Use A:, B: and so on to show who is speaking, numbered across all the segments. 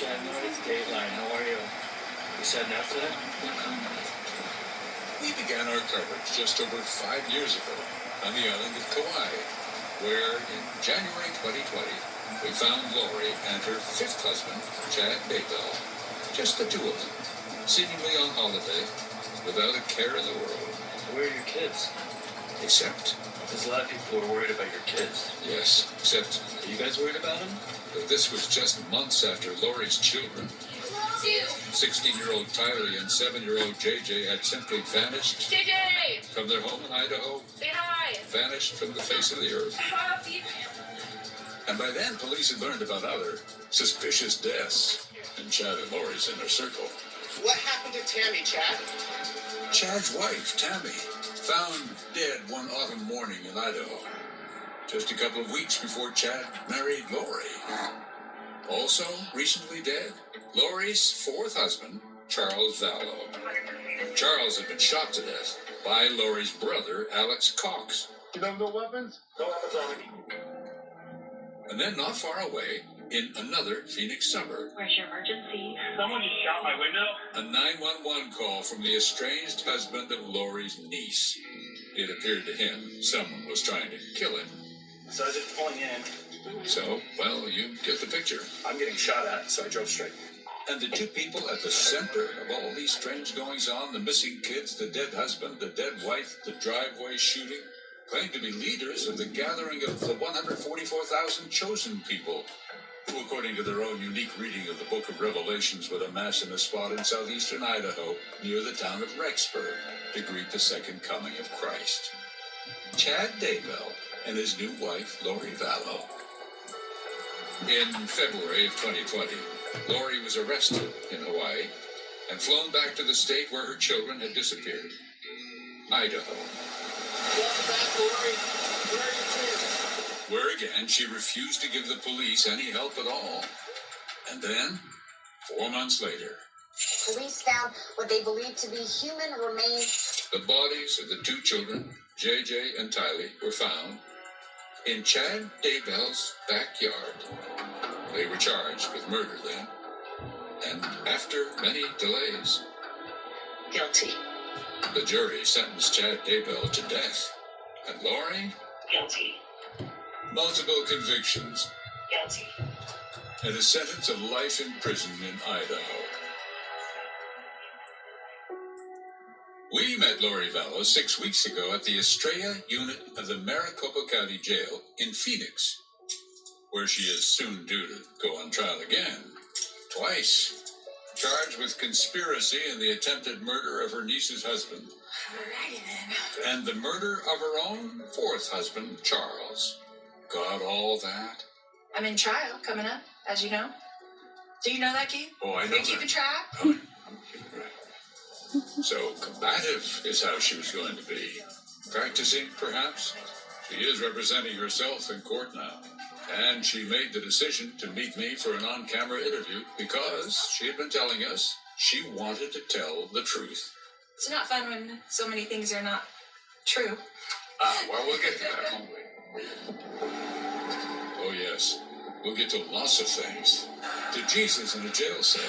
A: January's Dateline. How are you? You said enough today?
B: We began our coverage just over 5 years ago on the island of Kauai, where in January 2020, we found Lori and her fifth husband, Chad Daybell, just the two of them, seemingly on holiday, without a care in the world.
A: Where are your kids?
B: Except,
A: Because a lot of people are worried about your kids.
B: yes, except
A: Are you guys worried about them?
B: that this was just months after Lori's children, 16-year-old Tyler and 7-year-old JJ, had simply vanished
C: JJ!
B: from their home in Idaho,
C: Say hi!
B: vanished from the face of the earth. And by then, police had learned about other suspicious deaths in Chad and Lori's inner circle.
D: What happened to Tammy, Chad?
B: Chad's wife, Tammy, found dead one autumn morning in Idaho, just a couple of weeks before Chad married Lori. Also recently dead, Lori's fourth husband, Charles Vallow. Charles had been shot to death by Lori's brother, Alex Cox.
D: You have no weapons?
A: No weapons on me.
B: And then not far away, in another Phoenix suburb,
C: Where's your emergency?
A: Someone just shot my window?
B: a 911 call from the estranged husband of Lori's niece. It appeared to him someone was trying to kill him.
A: Sergeant's pulling in.
B: So, well, you get the picture.
A: I'm getting shot at, so I drove straight.
B: And the two people at the center of all these strange goings-on, the missing kids, the dead husband, the dead wife, the driveway shooting, claim to be leaders of the gathering of the 144,000 chosen people, who, according to their own unique reading of the Book of Revelations, would amass in a spot in southeastern Idaho near the town of Rexburg to greet the second coming of Christ. Chad Daybell and his new wife, Lori Vallow. In February of 2020, Lori was arrested in Hawaii and flown back to the state where her children had disappeared, Idaho.
D: Welcome back, Lori. Where are your kids?
B: Where again she refused to give the police any help at all. And then, 4 months later,
E: Police found what they believed to be human remains.
B: the bodies of the two children, JJ and Tylee, were found in Chad Daybell's backyard. They were charged with murder then, and after many delays,
C: Guilty.
B: the jury sentenced Chad Daybell to death. And Lori,
C: Guilty.
B: multiple convictions
C: Guilty.
B: and a sentence of life in prison in Idaho. We met Lori Vallow 6 weeks ago at the Estrella unit of the Maricopa County Jail in Phoenix, where she is soon due to go on trial again, twice, charged with conspiracy in the attempted murder of her niece's husband
C: Alrighty then.
B: and the murder of her own fourth husband, Charles. Got all that?
C: I'm in trial coming up, as you know. Do you know that, Keith?
B: Oh, I know
C: You
B: that.
C: keeping track?
B: Oh, so combative is how she was going to be. Practicing, perhaps? She is representing herself in court now. And she made the decision to meet me for an on-camera interview because she had been telling us she wanted to tell the truth.
C: It's not fun when so many things are not true.
B: Well, we'll get to that, won't we? Oh, yes. We'll get to lots of things. To Jesus in a jail cell.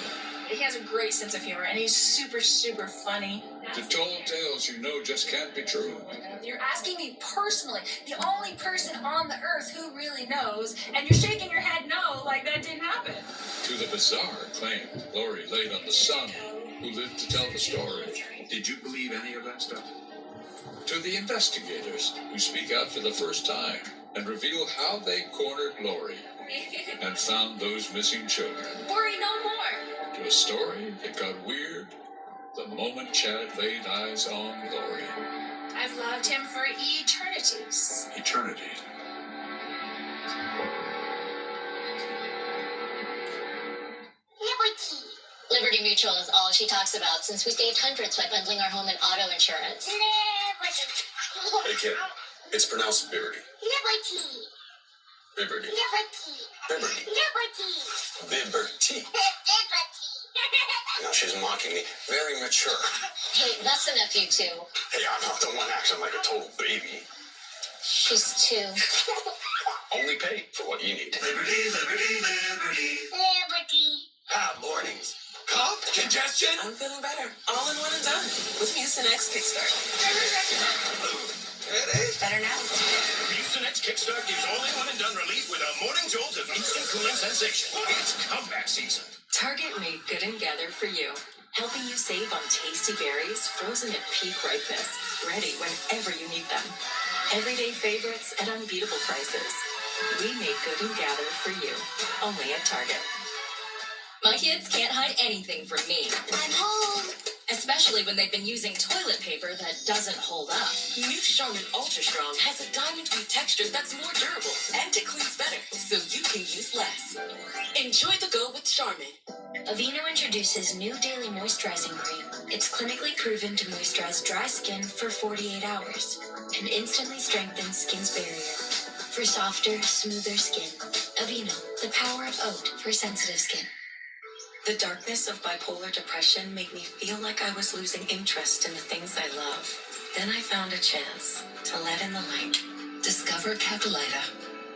C: He has a great sense of humor, and he's super, super funny.
B: To tall tales you know just can't be true.
C: You're asking me personally, the only person on the earth who really knows, and you're shaking your head no, like that didn't happen.
B: To the bizarre claim Lori laid on the son who lived to tell the story. Did you believe any of that stuff? To the investigators who speak out for the first time and reveal how they cornered Lori and found those missing children.
C: Worry no more.
B: To a story that got weird the moment Chad laid eyes on Lori.
C: I've loved him for eternities.
B: Eternity.
E: Liberty.
F: Liberty Mutual is all she talks about since we saved hundreds by bundling our home and auto insurance.
E: Liberty.
G: Hey kid, it's pronounced Liberty.
E: Liberty.
G: Liberty.
E: Liberty.
G: Liberty.
E: Liberty.
G: Liberty. You know, she's mocking me. Very mature.
F: Hey, that's the nephew too.
G: Hey, I'm not the one acting like a total baby.
F: She's two.
G: Only pay for what you need.
E: Liberty.
G: How? indigestion?
H: I'm feeling better. All in one and done. With Mucinex Kickstart. Better now.
I: Mucinex Kickstart gives all-in-one and done relief with a morning jolt of instant cooling sensation. It's comeback season.
J: Target made Good and Gather for you, helping you save on tasty berries frozen at peak ripeness, ready whenever you need them. Everyday favorites at unbeatable prices. We made Good and Gather for you, only at Target.
C: My kids can't hide anything from me.
F: I'm home.
C: Especially when they've been using toilet paper that doesn't hold up.
H: New Charmin Ultra Strong has a diamond weave texture that's more durable and it cleans better, so you can use less. Enjoy the go with Charmin.
F: Aveeno introduces new daily moisturizing cream. It's clinically proven to moisturize dry skin for 48 hours and instantly strengthens skin's barrier for softer, smoother skin. Aveeno, the power of oat for sensitive skin.
J: The darkness of bipolar depression made me feel like I was losing interest in the things I love. Then I found a chance to let in the light. Discover Capilita.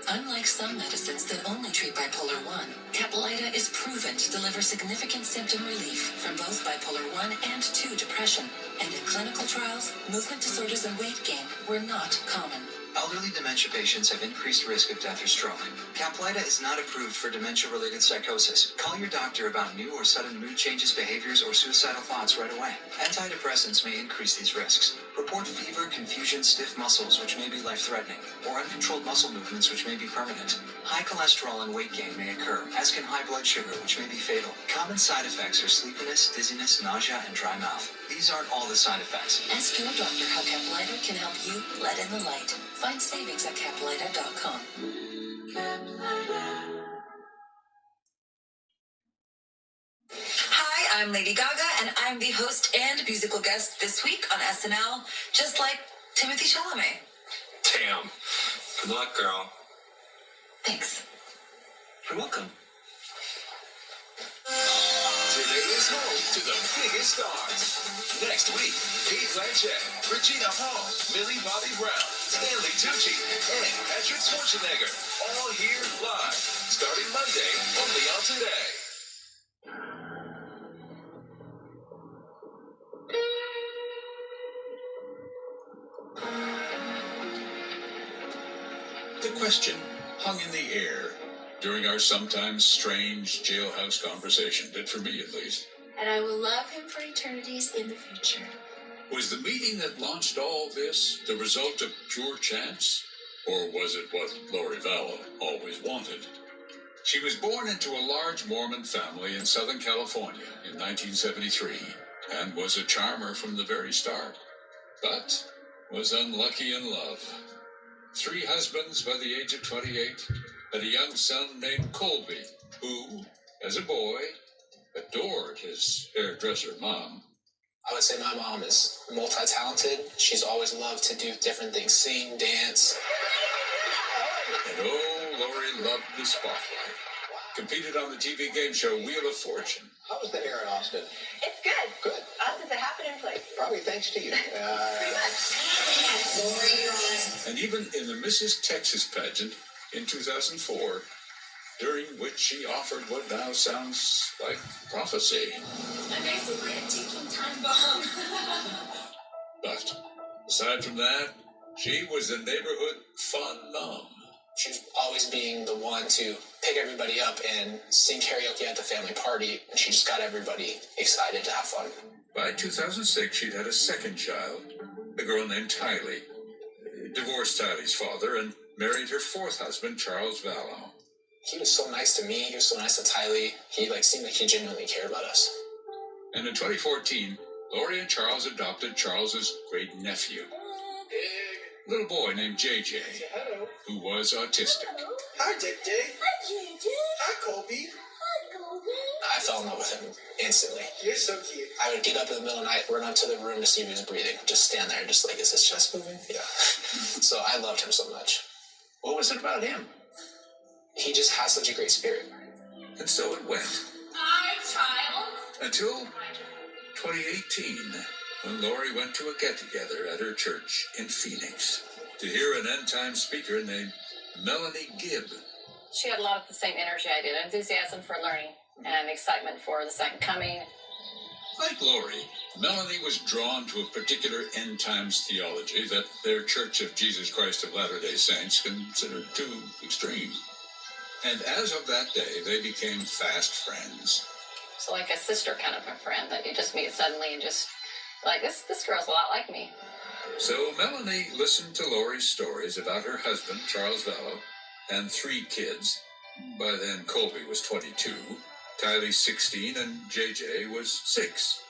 J: Unlike some medicines that only treat bipolar 1, Capilita is proven to deliver significant symptom relief from both bipolar 1 and 2 depression. And in clinical trials, movement disorders and weight gain were not common.
K: Elderly dementia patients have increased risk of death or stroke. Caplyta is not approved for dementia-related psychosis. Call your doctor about new or sudden mood changes, behaviors, or suicidal thoughts right away. Antidepressants may increase these risks. Report fever, confusion, stiff muscles, which may be life-threatening, or uncontrolled muscle movements, which may be permanent. High cholesterol and weight gain may occur, as can high blood sugar, which may be fatal. Common side effects are sleepiness, dizziness, nausea, and dry mouth. These aren't all the side effects.
J: Ask your doctor how Capilita can help you let in the light. Find savings at capilita.com. Hi, I'm Lady Gaga, and I'm the host and musical guest this week on SNL, just like Timothy Chalamet.
G: Damn. Good luck, girl.
J: Thanks.
G: You're welcome.
I: Today is home to the biggest stars. Next week, Kate Blanchett, Regina Hall, Millie Bobby Brown, Stanley Tucci, and Patrick Schwarzenegger. All here live, starting Monday, only on Today.
B: The question hung in the air during our sometimes strange jailhouse conversation, did for me at least.
J: And I will love him for eternities in the future.
B: Was the meeting that launched all this the result of pure chance? Or was it what Lori Vallow always wanted? She was born into a large Mormon family in Southern California in 1973 and was a charmer from the very start, but was unlucky in love. 3 husbands by the age of 28, had a young son named Colby, who, as a boy, adored his hairdresser mom.
L: I would say my mom is multi-talented. She's always loved to do different things, sing, dance.
B: And oh, Lori loved the spotlight. Competed on the TV game show Wheel of Fortune.
D: How was the hair in Austin?
E: It's good.
D: Good.
E: Us, it's a happening place.
D: Probably thanks to you.
E: Pretty much.
B: And even in the Mrs. Texas pageant in 2004, during which she offered what now sounds like prophecy.
C: I'm basically a ticking time bomb.
B: But aside from that, she was the neighborhood fun mom.
L: She's always being the one to pick everybody up and sing karaoke at the family party. And she just got everybody excited to have fun.
B: By 2006, she'd had a second child, a girl named Tylee. Divorced Tylee's father and married her 4th husband, Charles Vallow.
L: He was so nice to me. He was so nice to Tylee. He seemed like he genuinely cared about us.
B: And in 2014, Lori and Charles adopted Charles's great nephew, a little boy named JJ,
D: Hello.
B: who was autistic.
D: Hi, Dick Dick.
C: Hi, JJ.
D: Hi, Colby.
C: Hi, Golden.
L: I fell in love with him instantly.
D: You're so cute.
L: I would get up in the middle of the night, run up to the room to see if he was breathing. Just stand there, just like, is his chest moving? Yeah. So I loved him so much.
B: What was it about him?
L: He just has such a great spirit.
B: And so it went.
C: Hi, child.
B: Until 2018, when Lori went to a get-together at her church in Phoenix to hear an end-time speaker named Melanie Gibb.
M: She had a lot of the same energy I did, enthusiasm for learning and excitement for the second coming.
B: Like Lori, Melanie was drawn to a particular end times theology that their Church of Jesus Christ of Latter-day Saints considered too extreme. And as of that day, they became fast friends.
M: So like a sister kind of a friend that you just meet suddenly and just like, this girl's a lot like me.
B: So Melanie listened to Lori's stories about her husband, Charles Vallow, and 3 kids. By then, Colby was 22, Kylie 16, and JJ was 6.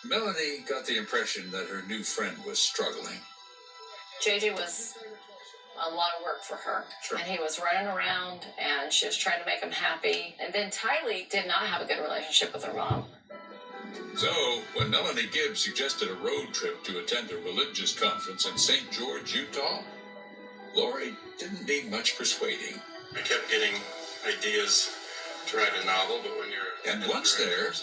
B: Melanie got the impression that her new friend was struggling.
M: JJ was a lot of work for her. Sure. And he was running around, and she was trying to make him happy. And then Tylee did not have a good relationship with her mom.
B: So, when Melanie Gibbs suggested a road trip to attend a religious conference in St. George, Utah, Lori didn't need much persuading.
G: I kept getting ideas to write a novel, but when you're...
B: And once there,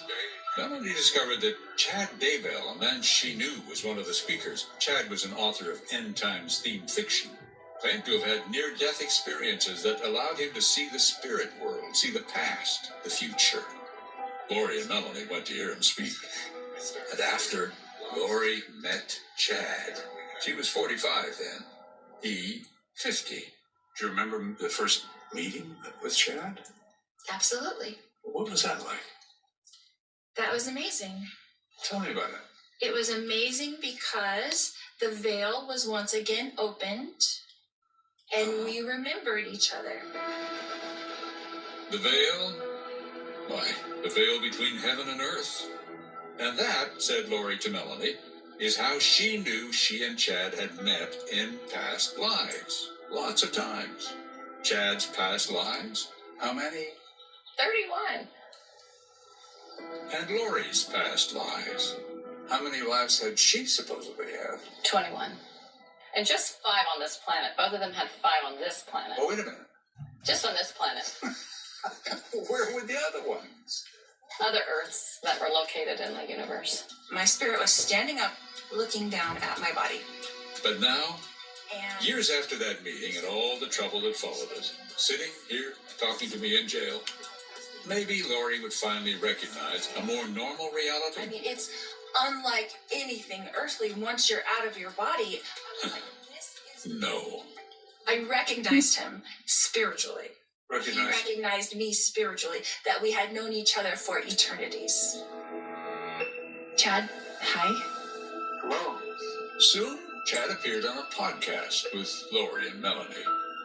B: Melanie discovered that Chad Daybell, a man she knew was one of the speakers. Chad was an author of end times themed fiction, claimed to have had near-death experiences that allowed him to see the spirit world, see the past, the future. Lori and Melanie went to hear him speak. And after, Lori met Chad. She was 45 then. He, 50. Do you remember the first meeting with Chad?
C: Absolutely.
B: What was that like?
C: That was amazing.
B: Tell me about it.
C: It was amazing because the veil was once again opened, and we remembered each other.
B: The veil? Why, the veil between heaven and earth. And that, said Lori to Melanie, is how she knew she and Chad had met in past lives. Lots of times. Chad's past lives? How many?
M: 31.
B: And Lori's past lives. How many lives had she supposedly had?
M: 21. And just 5 on this planet. Both of them had 5 on this planet.
B: Oh, wait a minute.
M: Just on this planet.
B: Where were the other ones?
M: Other Earths that were located in the universe.
C: My spirit was standing up, looking down at my body.
B: But now, years after that meeting and all the trouble that followed it, sitting here talking to me in jail, maybe Lori would finally recognize a more normal reality.
C: I mean, it's unlike anything earthly once you're out of your body. I'm like, this is...
B: No.
C: I recognized him spiritually. He recognized me spiritually, that we had known each other for eternities. Chad, hi.
B: Hello. Soon, Chad appeared on a podcast with Lori and Melanie.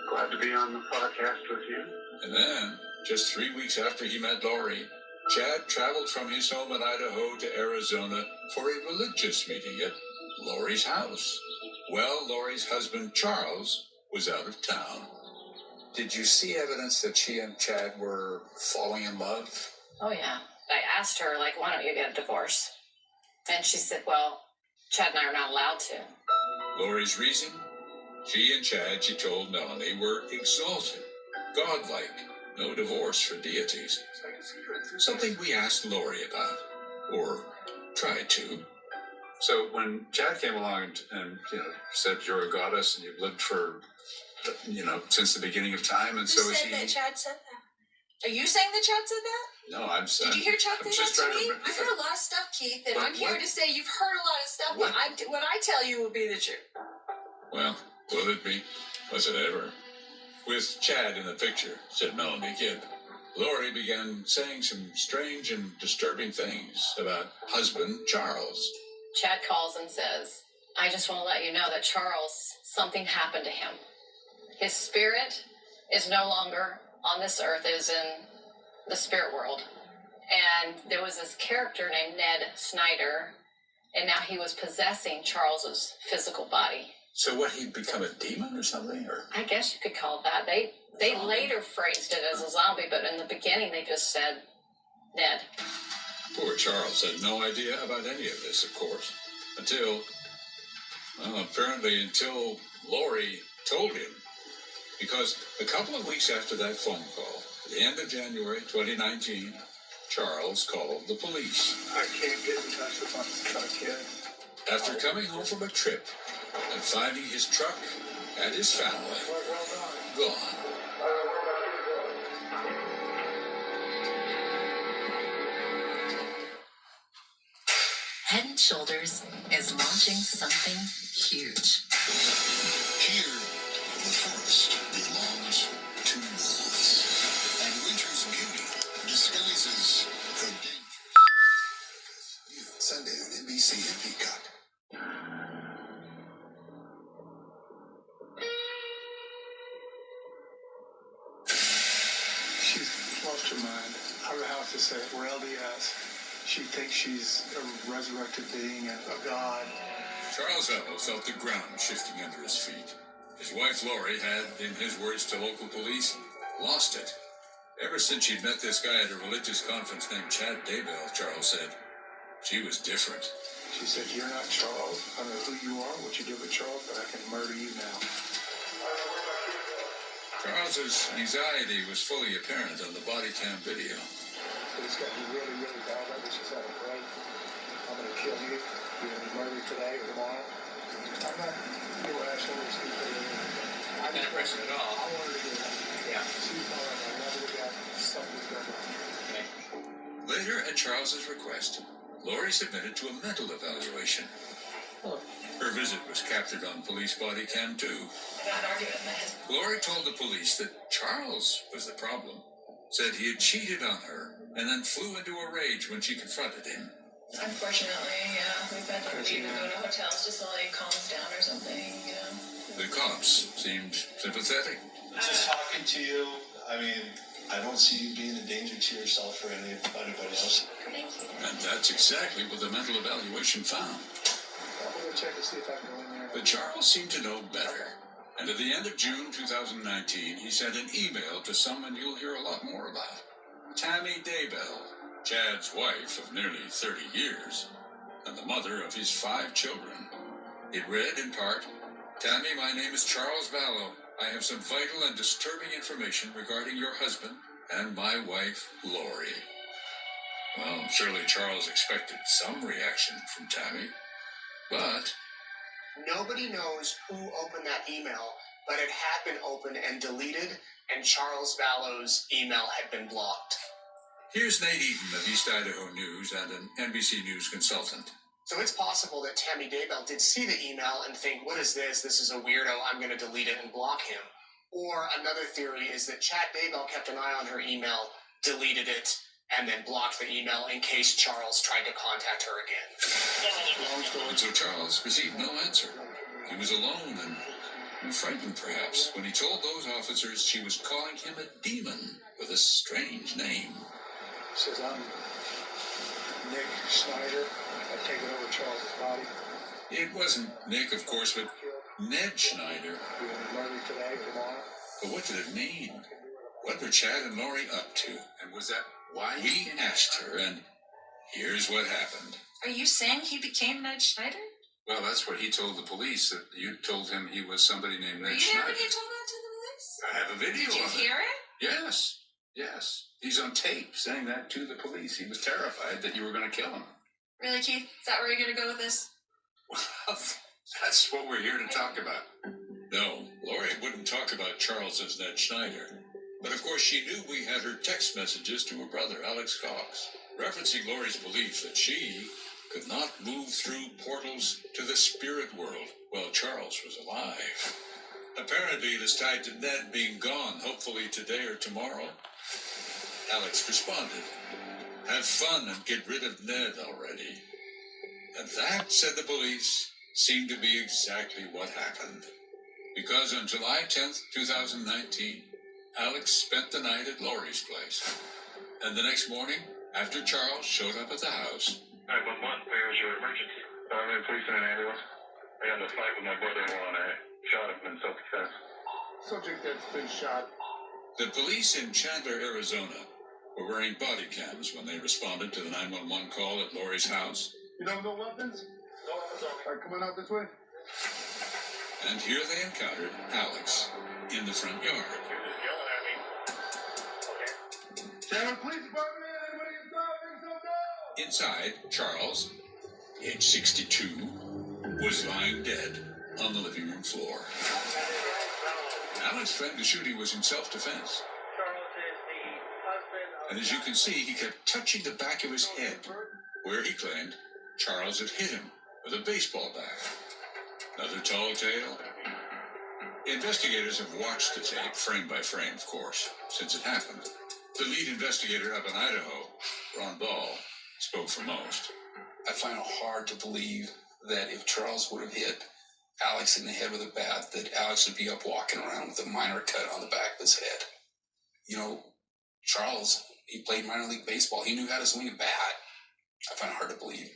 N: Glad to be on the podcast with you.
B: And then, just 3 weeks after he met Lori, Chad traveled from his home in Idaho to Arizona for a religious meeting at Lori's house. Well, Lori's husband, Charles, was out of town. Did you see evidence that she and Chad were falling in love?
M: Oh, yeah. I asked her, like, why don't you get a divorce? And she said, well, Chad and I are not allowed to.
B: Lori's reason? She and Chad, she told Melanie, were exalted, godlike, no divorce for deities. Something we asked Lori about, or tried to. So when Chad came along and said you're a goddess and you've lived for, since the beginning of time, and so is he.
C: You said that Chad said that? Are you saying that Chad said that?
B: No, I'm saying.
C: Did you hear Chad say that to me? I've heard a lot of stuff, Keith, and I'm here to say you've heard a lot of stuff. What I tell you will be the truth.
B: Well, will it be? Was it ever? With Chad in the picture, said Melanie Gibb, Lori began saying some strange and disturbing things about husband Charles.
M: Chad calls and says, I just want to let you know that Charles, something happened to him. His spirit is no longer on this earth, it is in the spirit world. And there was this character named Ned Snyder, and now he was possessing Charles's physical body.
B: So what, he'd become a demon or something? Or
M: I guess you could call it that. They later phrased it as a zombie, but in the beginning they just said Ned.
B: Poor Charles had no idea about any of this, of course, until Lori told him. Because a couple of weeks after that phone call, at the end of January 2019, Charles called the police.
N: I can't get in touch with my truck yet.
B: After coming home from a trip and finding his truck and his family gone.
J: Head and Shoulders is launching something huge.
O: Here, the forest belongs to wolves, and winter's beauty disguises her dangers. Sunday on NBC and Peacock.
N: She's lost her mind. I don't know how to say it. We're LDS. She thinks she's a resurrected being, a god.
B: Charles Vallow felt the ground shifting under his feet. His wife Lori had, in his words to local police, lost it. Ever since she'd met this guy at a religious conference named Chad Daybell, Charles said, she was different.
N: She said, "You're not Charles. I don't know who you are, what you did with Charles, but I can murder you now."
B: Charles's anxiety was fully apparent on the body cam video.
N: It's gotten really, really bad. She said, "Great, I'm going to kill you. You're going to be murdered today or tomorrow." I'm not irrational or stupid.
L: I'm not impressed at all.
N: I wanted to get it.
L: Yeah.
N: She's all right. I love her to death. Something's going on.
B: Later, at Charles's request, Lori submitted to a mental evaluation. Her visit was captured on police body cam too. Lori told the police that Charles was the problem, said he had cheated on her, and then flew into a rage when she confronted him.
C: Unfortunately, yeah, we've had to leave and go to hotels just so he calms down or something, you know.
B: The cops seemed sympathetic.
P: Just talking to you, I mean, I don't see you being a danger to yourself or anybody else.
C: Thank you.
B: And that's exactly what the mental evaluation found.
N: I'm going to check to see if I can go in there.
B: But Charles seemed to know better. And at the end of June 2019, he sent an email to someone you'll hear a lot more about. Tammy Daybell, Chad's wife of nearly 30 years, and the mother of his 5 children. It read in part, "Tammy, my name is Charles Vallow. I have some vital and disturbing information regarding your husband and my wife, Lori." Well, surely Charles expected some reaction from Tammy, but
Q: nobody knows who opened that email, but it had been opened and deleted, and Charles Vallow's email had been blocked.
B: Here's Nate Eaton of East Idaho News and an NBC News consultant.
Q: So it's possible that Tammy Daybell did see the email and think, what is this? This is a weirdo. I'm going to delete it and block him. Or another theory is that Chad Daybell kept an eye on her email, deleted it, and then blocked the email in case Charles tried to contact her again.
B: And so Charles received no answer. He was alone and frightened, perhaps, when he told those officers she was calling him a demon with a strange name.
N: He says, "I'm Nick Schneider. I've taken over Charles's body."
B: It wasn't Nick, of course, but Ned Schneider.
N: You're going to be murdered today or tomorrow.
B: But what did it mean? What were Chad and Lori up to? And was that why? We asked her, and here's what happened.
C: Are you saying he became Ned Schneider?
B: Well, that's what he told the police, that you told him he was somebody named Ned
C: you
B: Schneider.
C: never told that to the police?
B: I have a video
C: Did you
B: of it.
C: hear it?
B: Yes. He's on tape saying that to the police. He was terrified that you were going to kill him.
C: Really, Keith? Is that where you're going to go with this?
B: Well, that's what we're here to talk about. No, Lori wouldn't talk about Charles as Ned Schneider. But of course she knew we had her text messages to her brother, Alex Cox, referencing Lori's belief that she could not move through portals to the spirit world while Charles was alive. Apparently it is tied to Ned being gone, hopefully today or tomorrow. Alex responded, "Have fun and get rid of Ned already." And that, said the police, seemed to be exactly what happened. Because on July 10th, 2019, Alex spent the night at Lori's place. And the next morning, after Charles showed up at the house...
N: 911, where's your emergency? I'm in police in an ambulance. I got in a fight with my brother-in-law and I shot him in self-defense. Subject that's been shot.
B: The police in Chandler, Arizona, were wearing body cams when they responded to the 911 call at Lori's house.
N: You don't have no weapons? No weapons on me. All right, come on out this way.
B: And here they encountered Alex in the front yard.
N: You're just yelling at me. Okay. Chandler Police Department, anybody inside? Bring some down.
B: Inside, Charles, age 62, was lying dead on the living room floor. Alex's friend the shooting was in self-defense. And as you can see, he kept touching the back of his head, where he claimed Charles had hit him with a baseball bat. Another tall tale? Investigators have watched the tape, frame by frame, of course, since it happened. The lead investigator up in Idaho, Ron Ball, spoke for most.
R: I find it hard to believe that if Charles would have hit Alex in the head with a bat, that Alex would be up walking around with a minor cut on the back of his head. You know, Charles, he played minor league baseball. He knew how to swing a bat. I find it hard to believe.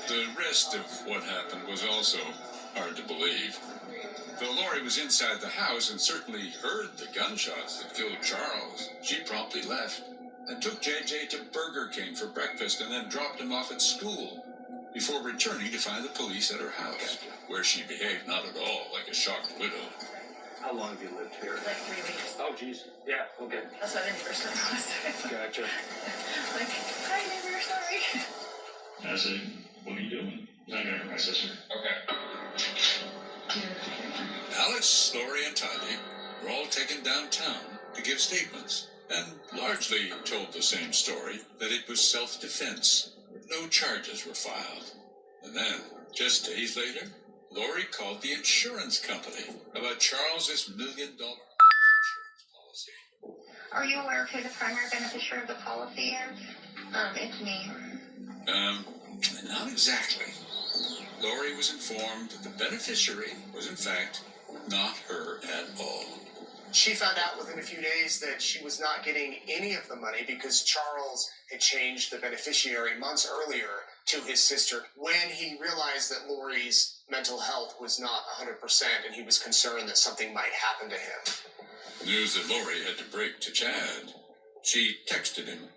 B: The rest of what happened was also hard to believe. Though Lori was inside the house and certainly heard the gunshots that killed Charles, she promptly left and took JJ to Burger King for breakfast and then dropped him off at school before returning to find the police at her house, where she behaved not at all like a shocked widow.
N: How long have you lived here?
M: Like 3 weeks.
N: Oh, geez. Yeah, okay.
M: That's why the neighbors don't know us.
N: Gotcha.
M: Like, hi neighbor, sorry.
A: I said, what are you doing? You're not gonna hurt my sister. Okay.
B: Alex, Lori, and Tylee were all taken downtown to give statements, and largely told the same story, that it was self-defense. No charges were filed. And then, just days later, Lori called the insurance company about Charles's $1 million insurance policy.
E: Are you aware of who the primary beneficiary of the policy is? It's me.
B: Not exactly. Lori was informed that the beneficiary was, in fact, not her at all.
Q: She found out within a few days that she was not getting any of the money because Charles had changed the beneficiary months earlier to his sister when he realized that Lori's mental health was not 100% and he was concerned that something might happen to him.
B: News that Lori had to break to Chad. She texted him,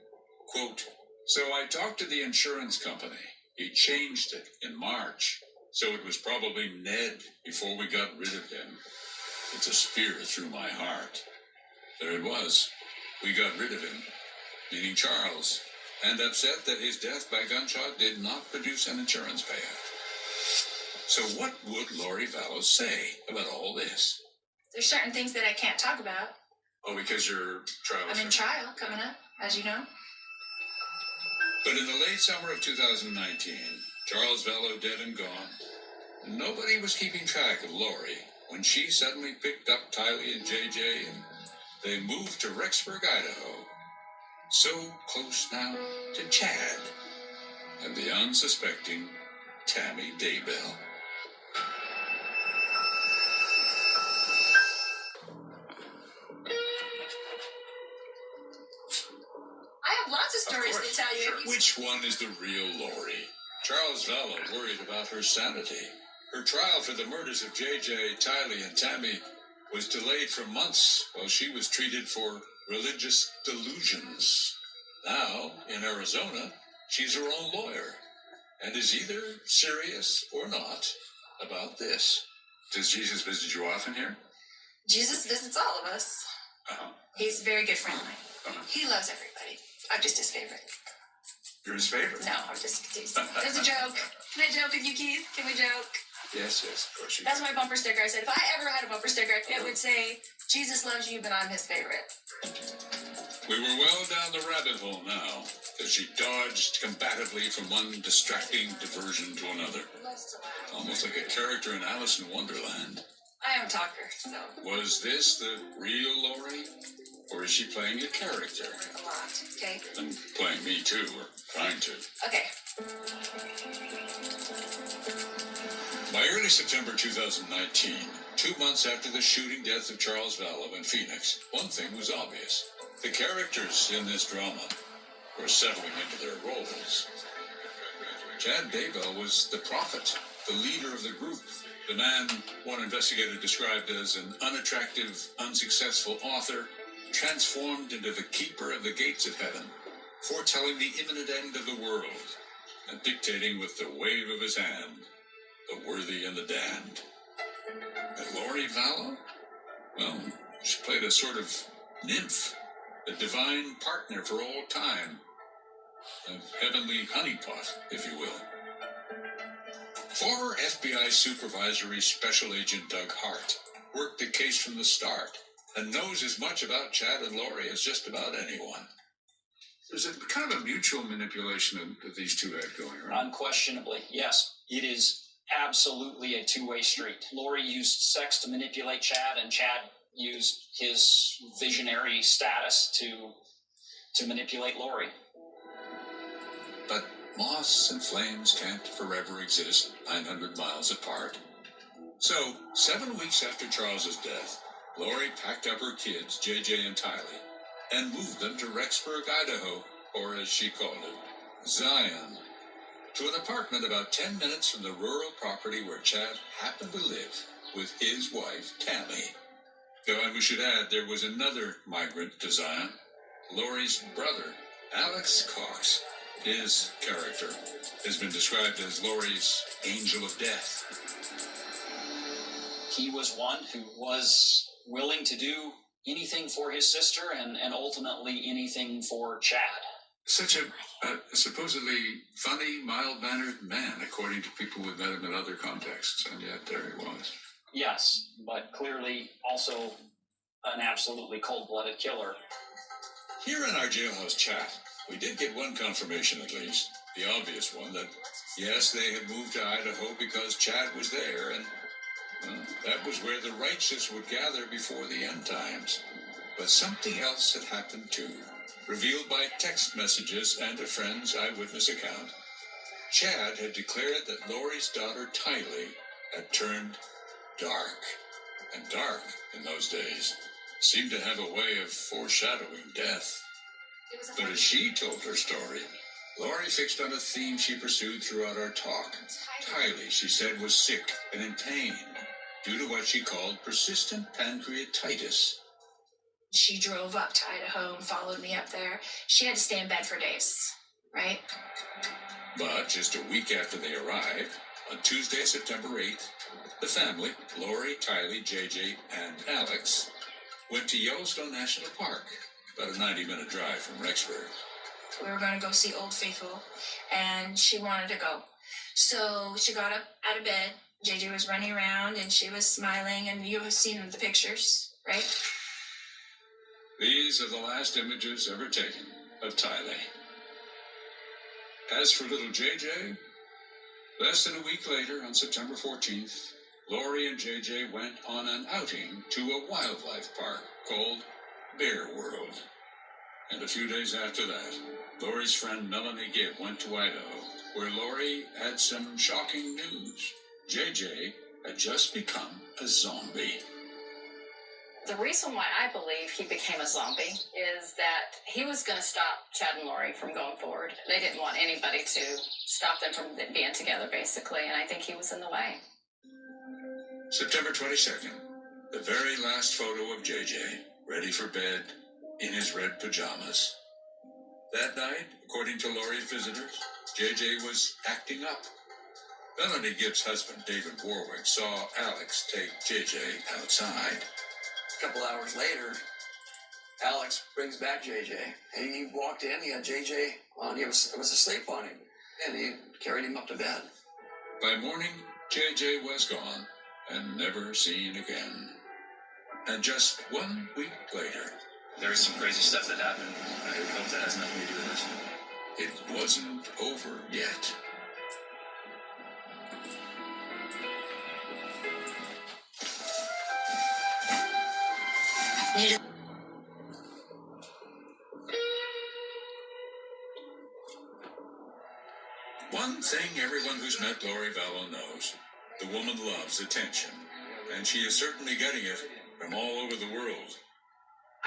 B: quote, "So I talked to the insurance company. He changed it in March, so it was probably Ned before we got rid of him. It's a spear through my heart." There it was. We got rid of him, meaning Charles, and upset that his death by gunshot did not produce an insurance payout. So what would Lori Vallow say about all this?
C: There's certain things that I can't talk about.
B: Oh, because your trial...
C: I'm in trial coming up, as you know.
B: But in the late summer of 2019, Charles Vallow dead and gone, nobody was keeping track of Lori when she suddenly picked up Tylee and JJ and they moved to Rexburg, Idaho. So close now to Chad and the unsuspecting Tammy Daybell.
C: I have lots of stories to tell you.
B: Sure. Which one is the real Lori? Charles Vallow worried about her sanity. Her trial for the murders of JJ, Tylee, and Tammy was delayed for months while she was treated for religious delusions. Now, in Arizona, she's her own lawyer and is either serious or not about this. Does Jesus visit you often here?
C: Jesus visits all of us. He's a very good friend of mine. He loves everybody. I'm just his favorite.
B: You're his favorite?
C: No, I'm just teasing. There's a joke. Can I joke with you, Keith? Can we joke?
B: Yes, of course you
C: That's my bumper sticker. I said, if I ever had a bumper sticker, it would say, Jesus loves you, but I'm his favorite.
B: We were well down the rabbit hole now, as she dodged combatively from one distracting diversion to another. Almost like a character in Alice in Wonderland.
C: I am a talker, so.
B: Was this the real Lori? Or is she playing a character?
C: A lot, okay?
B: And playing me too, or trying to.
C: Okay.
B: By early September 2019, 2 months after the shooting death of Charles Vallow in Phoenix, one thing was obvious. The characters in this drama were settling into their roles. Chad Daybell was the prophet, the leader of the group, the man one investigator described as an unattractive, unsuccessful author, transformed into the keeper of the gates of heaven, foretelling the imminent end of the world, and dictating with the wave of his hand the worthy and the damned. And Lori Vallow? Well, she played a sort of nymph, a divine partner for all time, a heavenly honeypot, if you will. Former FBI Supervisory Special Agent Doug Hart worked the case from the start and knows as much about Chad and Lori as just about anyone. There's a kind of a mutual manipulation that these two had going, right?
S: Unquestionably, yes. It is absolutely a two-way street. Lori used sex to manipulate Chad, and Chad used his visionary status to manipulate Lori.
B: But moss and flames can't forever exist 900 miles apart. So, 7 weeks after Charles's death, Lori packed up her kids, JJ and Tylee, and moved them to Rexburg, Idaho, or as she called it, Zion, to an apartment about 10 minutes from the rural property where Chad happened to live with his wife, Tammy. Though we should add there was another migrant to Zion, Lori's brother, Alex Cox. His character has been described as Lori's angel of death.
S: He was one who was willing to do anything for his sister and ultimately anything for Chad.
B: Such a supposedly funny, mild-mannered man, according to people who've met him in other contexts, and yet there he was.
S: Yes, but clearly also an absolutely cold-blooded killer.
B: Here in our jailhouse chat, we did get one confirmation at least, the obvious one, that yes, they had moved to Idaho because Chad was there, and that was where the righteous would gather before the end times. But something else had happened too, revealed by text messages and a friend's eyewitness account. Chad had declared that Lori's daughter Tylee had turned dark. And dark, in those days, seemed to have a way of foreshadowing death. But as she told her story, Lori fixed on a theme she pursued throughout our talk. Tylee, she said, was sick and in pain due to what she called persistent pancreatitis.
C: She drove up to Idaho and followed me up there. She had to stay in bed for days, right?
B: But just a week after they arrived, on Tuesday, September 8th, the family, Lori, Tylee, JJ, and Alex, went to Yellowstone National Park, about a 90-minute drive from Rexburg.
C: We were going to go see Old Faithful, and she wanted to go. So she got up out of bed. JJ was running around, and she was smiling, and you have seen the pictures, right?
B: These are the last images ever taken of Tylee. As for little JJ, less than a week later, on September 14th, Lori and JJ went on an outing to a wildlife park called Bear World. And a few days after that, Lori's friend Melanie Gibb went to Idaho, where Lori had some shocking news. JJ had just become a zombie.
M: The reason why I believe he became a zombie is that he was going to stop Chad and Lori from going forward. They didn't want anybody to stop them from being together, basically, and I think he was in the way.
B: September 22nd, the very last photo of JJ, ready for bed, in his red pajamas. That night, according to Lori's visitors, JJ was acting up. Melanie Gibbs' husband, David Warwick, saw Alex take JJ outside.
T: A couple hours later, Alex brings back JJ. And he walked in, he had JJ on, he was asleep on him, and he carried him up to bed.
B: By morning, JJ was gone and never seen again. And just 1 week later,
A: There's some crazy stuff that happened. I hope that has nothing to do with this.
B: it wasn't over yet. One thing everyone who's met Lori Vallow knows, the woman loves attention, and she is certainly getting it from all over the world.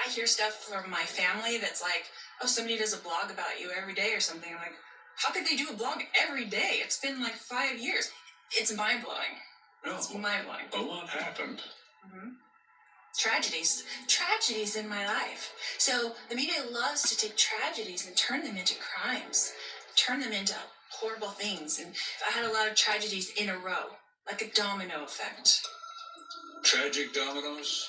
C: I hear stuff from my family that's like, oh, somebody does a blog about you every day or something. I'm like, how could they do a blog every day? It's been like 5 years. It's mind-blowing.
B: No,
C: It's mind-blowing.
B: a lot happened.
C: Mm-hmm. Tragedies in my life. So the media loves to take tragedies and turn them into crimes, turn them into horrible things. And I had a lot of tragedies in a row, like a domino effect.
B: Tragic dominoes?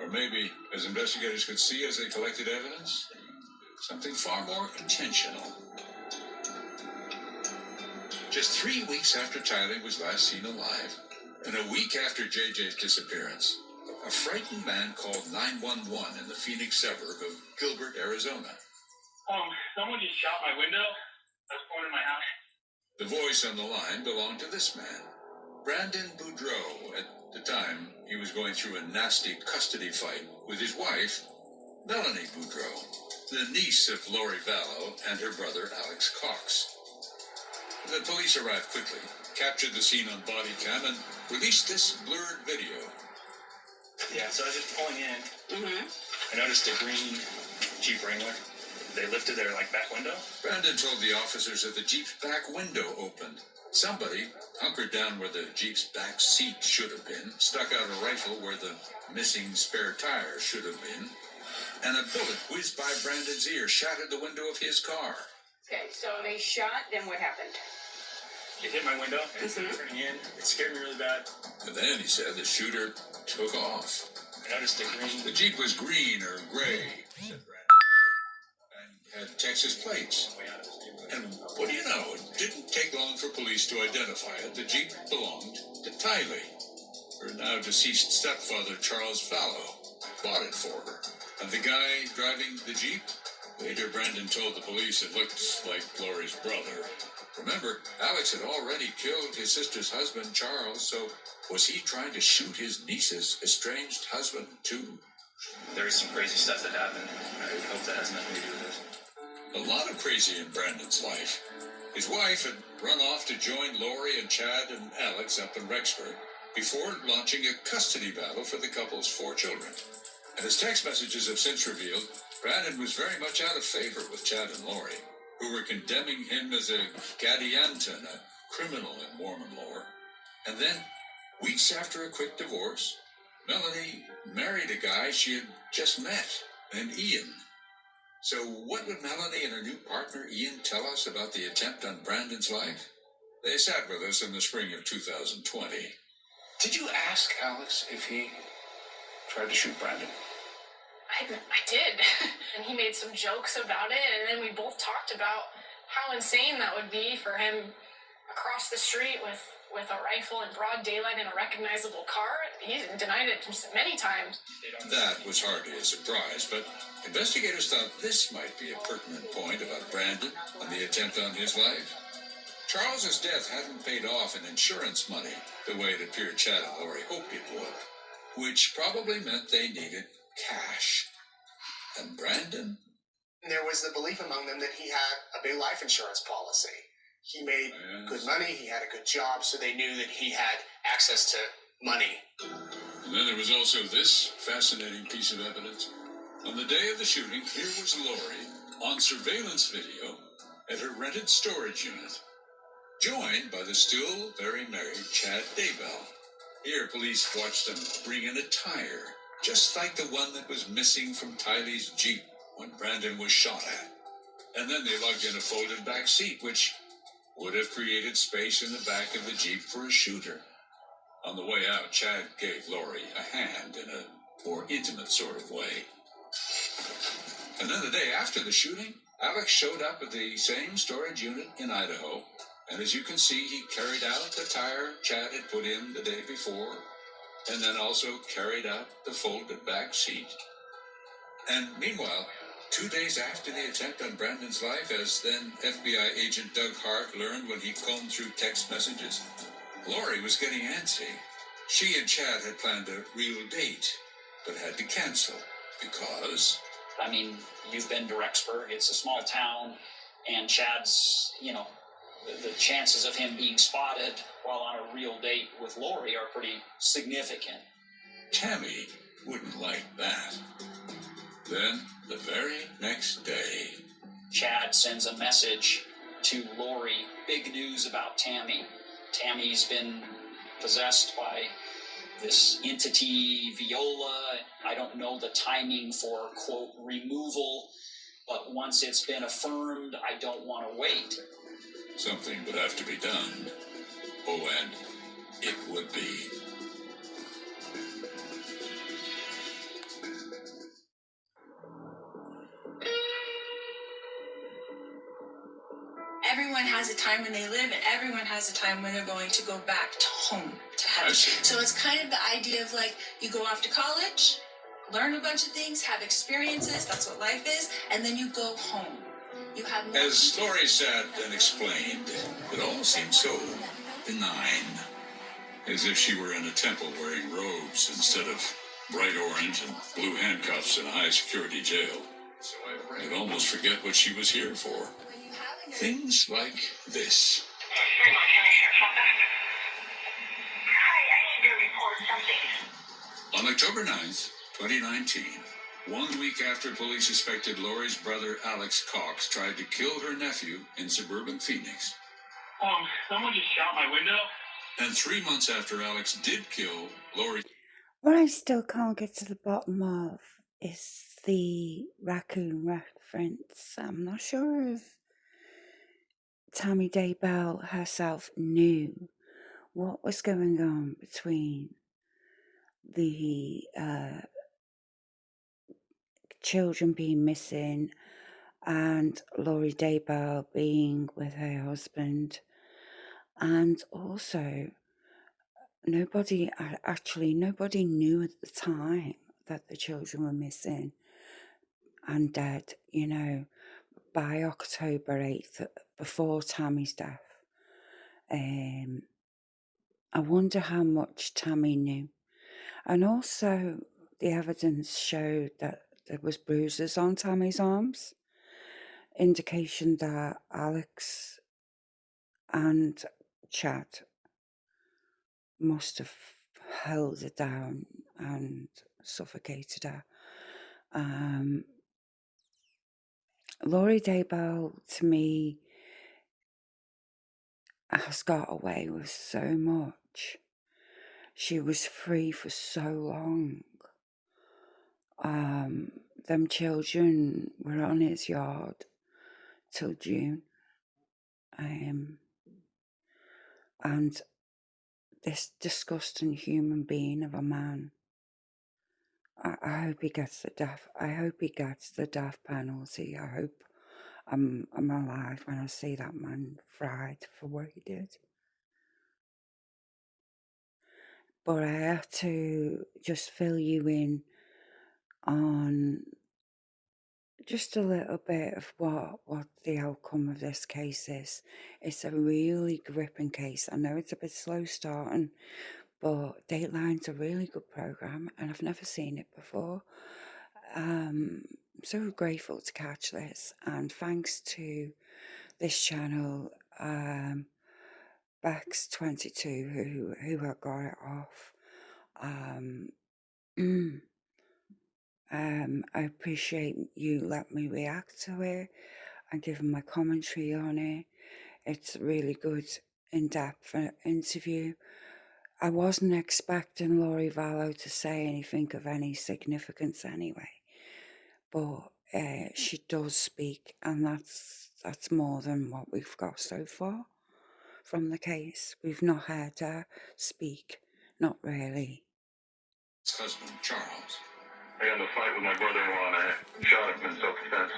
B: Or maybe, as investigators could see as they collected evidence, something far more intentional. Just 3 weeks after Tylee was last seen alive, and a week after JJ's disappearance, a frightened man called 911 in the Phoenix suburb of Gilbert, Arizona.
A: Someone just shot my window. I was going in my house.
B: The voice on the line belonged to this man, Brandon Boudreau. At the time, he was going through a nasty custody fight with his wife, Melanie Boudreau, the niece of Lori Vallow and her brother Alex Cox. The police arrived quickly, captured the scene on body cam, and released this blurred video.
A: Yeah, so I was just pulling in. I noticed a green Jeep Wrangler. They lifted their back window.
B: Brandon told the officers that the Jeep's back window opened. Somebody, hunkered down where the Jeep's back seat should have been, stuck out a rifle where the missing spare tire should have been, and a bullet whizzed by Brandon's ear, shattered the window of his car.
U: Okay, so they shot, then what happened?
A: It hit my window, and instead of turning in, it scared me really bad.
B: And then, he said, the shooter took off.
A: I noticed a green...
B: The Jeep was green or gray, said Brandon, and had Texas plates. And what do you know, it didn't take long for police to identify it. The Jeep belonged to Tylee. Her now deceased stepfather, Charles Vallow, bought it for her. And the guy driving the Jeep? Later, Brandon told the police it looked like Lori's brother. Remember, Alex had already killed his sister's husband, Charles, so was he trying to shoot his niece's estranged husband, too?
A: There was some crazy stuff that happened. I hope that has nothing to do with this.
B: A lot of crazy in Brandon's life. His wife had run off to join Lori and Chad and Alex up in Rexburg before launching a custody battle for the couple's 4 children. And as text messages have since revealed, Brandon was very much out of favor with Chad and Lori, who were condemning him as a gadianton, a criminal in Mormon lore. And then, weeks after a quick divorce, Melanie married a guy she had just met, named Ian. So what would Melanie and her new partner Ian tell us about the attempt on Brandon's life? They sat with us in the spring of 2020.
R: Did you ask Alex if he tried to shoot Brandon?
C: I did. And he made some jokes about it, and then we both talked about how insane that would be for him across the street with a rifle in broad daylight in a recognizable car. He denied it many times.
B: That was hardly a surprise, but investigators thought this might be a pertinent point about Brandon and the attempt on his life. Charles's death hadn't paid off in insurance money the way it appeared Chad and Lori hoped it would, which probably meant they needed cash. And Brandon?
Q: There was the belief among them that he had a big life insurance policy. He made good money, he had a good job, so they knew that he had access to money.
B: And then there was also this fascinating piece of evidence. On the day of the shooting, here was Lori on surveillance video at her rented storage unit, joined by the still very married Chad Daybell. Here, police watched them bring in a tire, just like the one that was missing from Tylee's Jeep when Brandon was shot at. And then they lugged in a folded back seat, which would have created space in the back of the Jeep for a shooter. On the way out, Chad gave Lori a hand in a more intimate sort of way. And then the day after the shooting, Alex showed up at the same storage unit in Idaho, and as you can see, he carried out the tire Chad had put in the day before, and then also carried out the folded back seat. And meanwhile, 2 days after the attempt on Brandon's life, as then FBI agent Doug Hart learned when he combed through text messages, Lori was getting antsy. She and Chad had planned a real date, but had to cancel because...
S: I mean, you've been to Rexburg, it's a small town, and Chad's, the chances of him being spotted while on a real date with Lori are pretty significant.
B: Tammy wouldn't like that. Then, the very next day...
S: Chad sends a message to Lori. Big news about Tammy. Tammy's been possessed by this entity, Viola. I don't know the timing for, quote, removal, but once it's been affirmed, I don't want to wait.
B: Something would have to be done. Oh, and it would be.
C: Everyone has a time when they live, and everyone has a time when they're going to go back to home, to heaven. So it's kind of the idea of you go off to college, learn a bunch of things, have experiences, that's what life is, and then you go home. You have
B: As Laurie sat and explained, it all seemed so benign, as if she were in a temple wearing robes instead of bright orange and blue handcuffs in a high-security jail. I'd almost forget what she was here for. Things like this. On October 9th, 2019, 1 week after police suspected Laurie's brother Alex Cox tried to kill her nephew in suburban Phoenix.
A: Someone just shot my window.
B: And 3 months after Alex did kill Laurie.
H: What I still can't get to the bottom of is the raccoon reference. I'm not sure if Tammy Daybell herself knew what was going on between the children being missing and Laurie Daybell being with her husband. And also, nobody knew at the time that the children were missing and dead, by October 8th, before Tammy's death. I wonder how much Tammy knew. And also, the evidence showed that there was bruises on Tammy's arms, indication that Alex and Chad must have held her down and suffocated her. Laurie Daybell, to me, has got away with so much. She was free for so long. Them children were on his yard till June. And this disgusting human being of a man, I hope he gets the death. I hope he gets the death penalty. I hope I'm alive when I see that man fried for what he did. But I have to just fill you in on just a little bit of what the outcome of this case is. It's a really gripping case. I know it's a bit slow starting, but Dateline's a really good program and I've never seen it before. I'm so grateful to catch this, and thanks to this channel, Bex22, who had got it off. I appreciate you let me react to it and giving my commentary on it. It's a really good in-depth interview. I wasn't expecting Laurie Vallow to say anything of any significance anyway, but she does speak, and that's more than what we've got so far from the case. We've not heard her speak, not really.
B: His husband, Charles.
V: I got in a fight with my brother-in-law and I shot him in self-defense.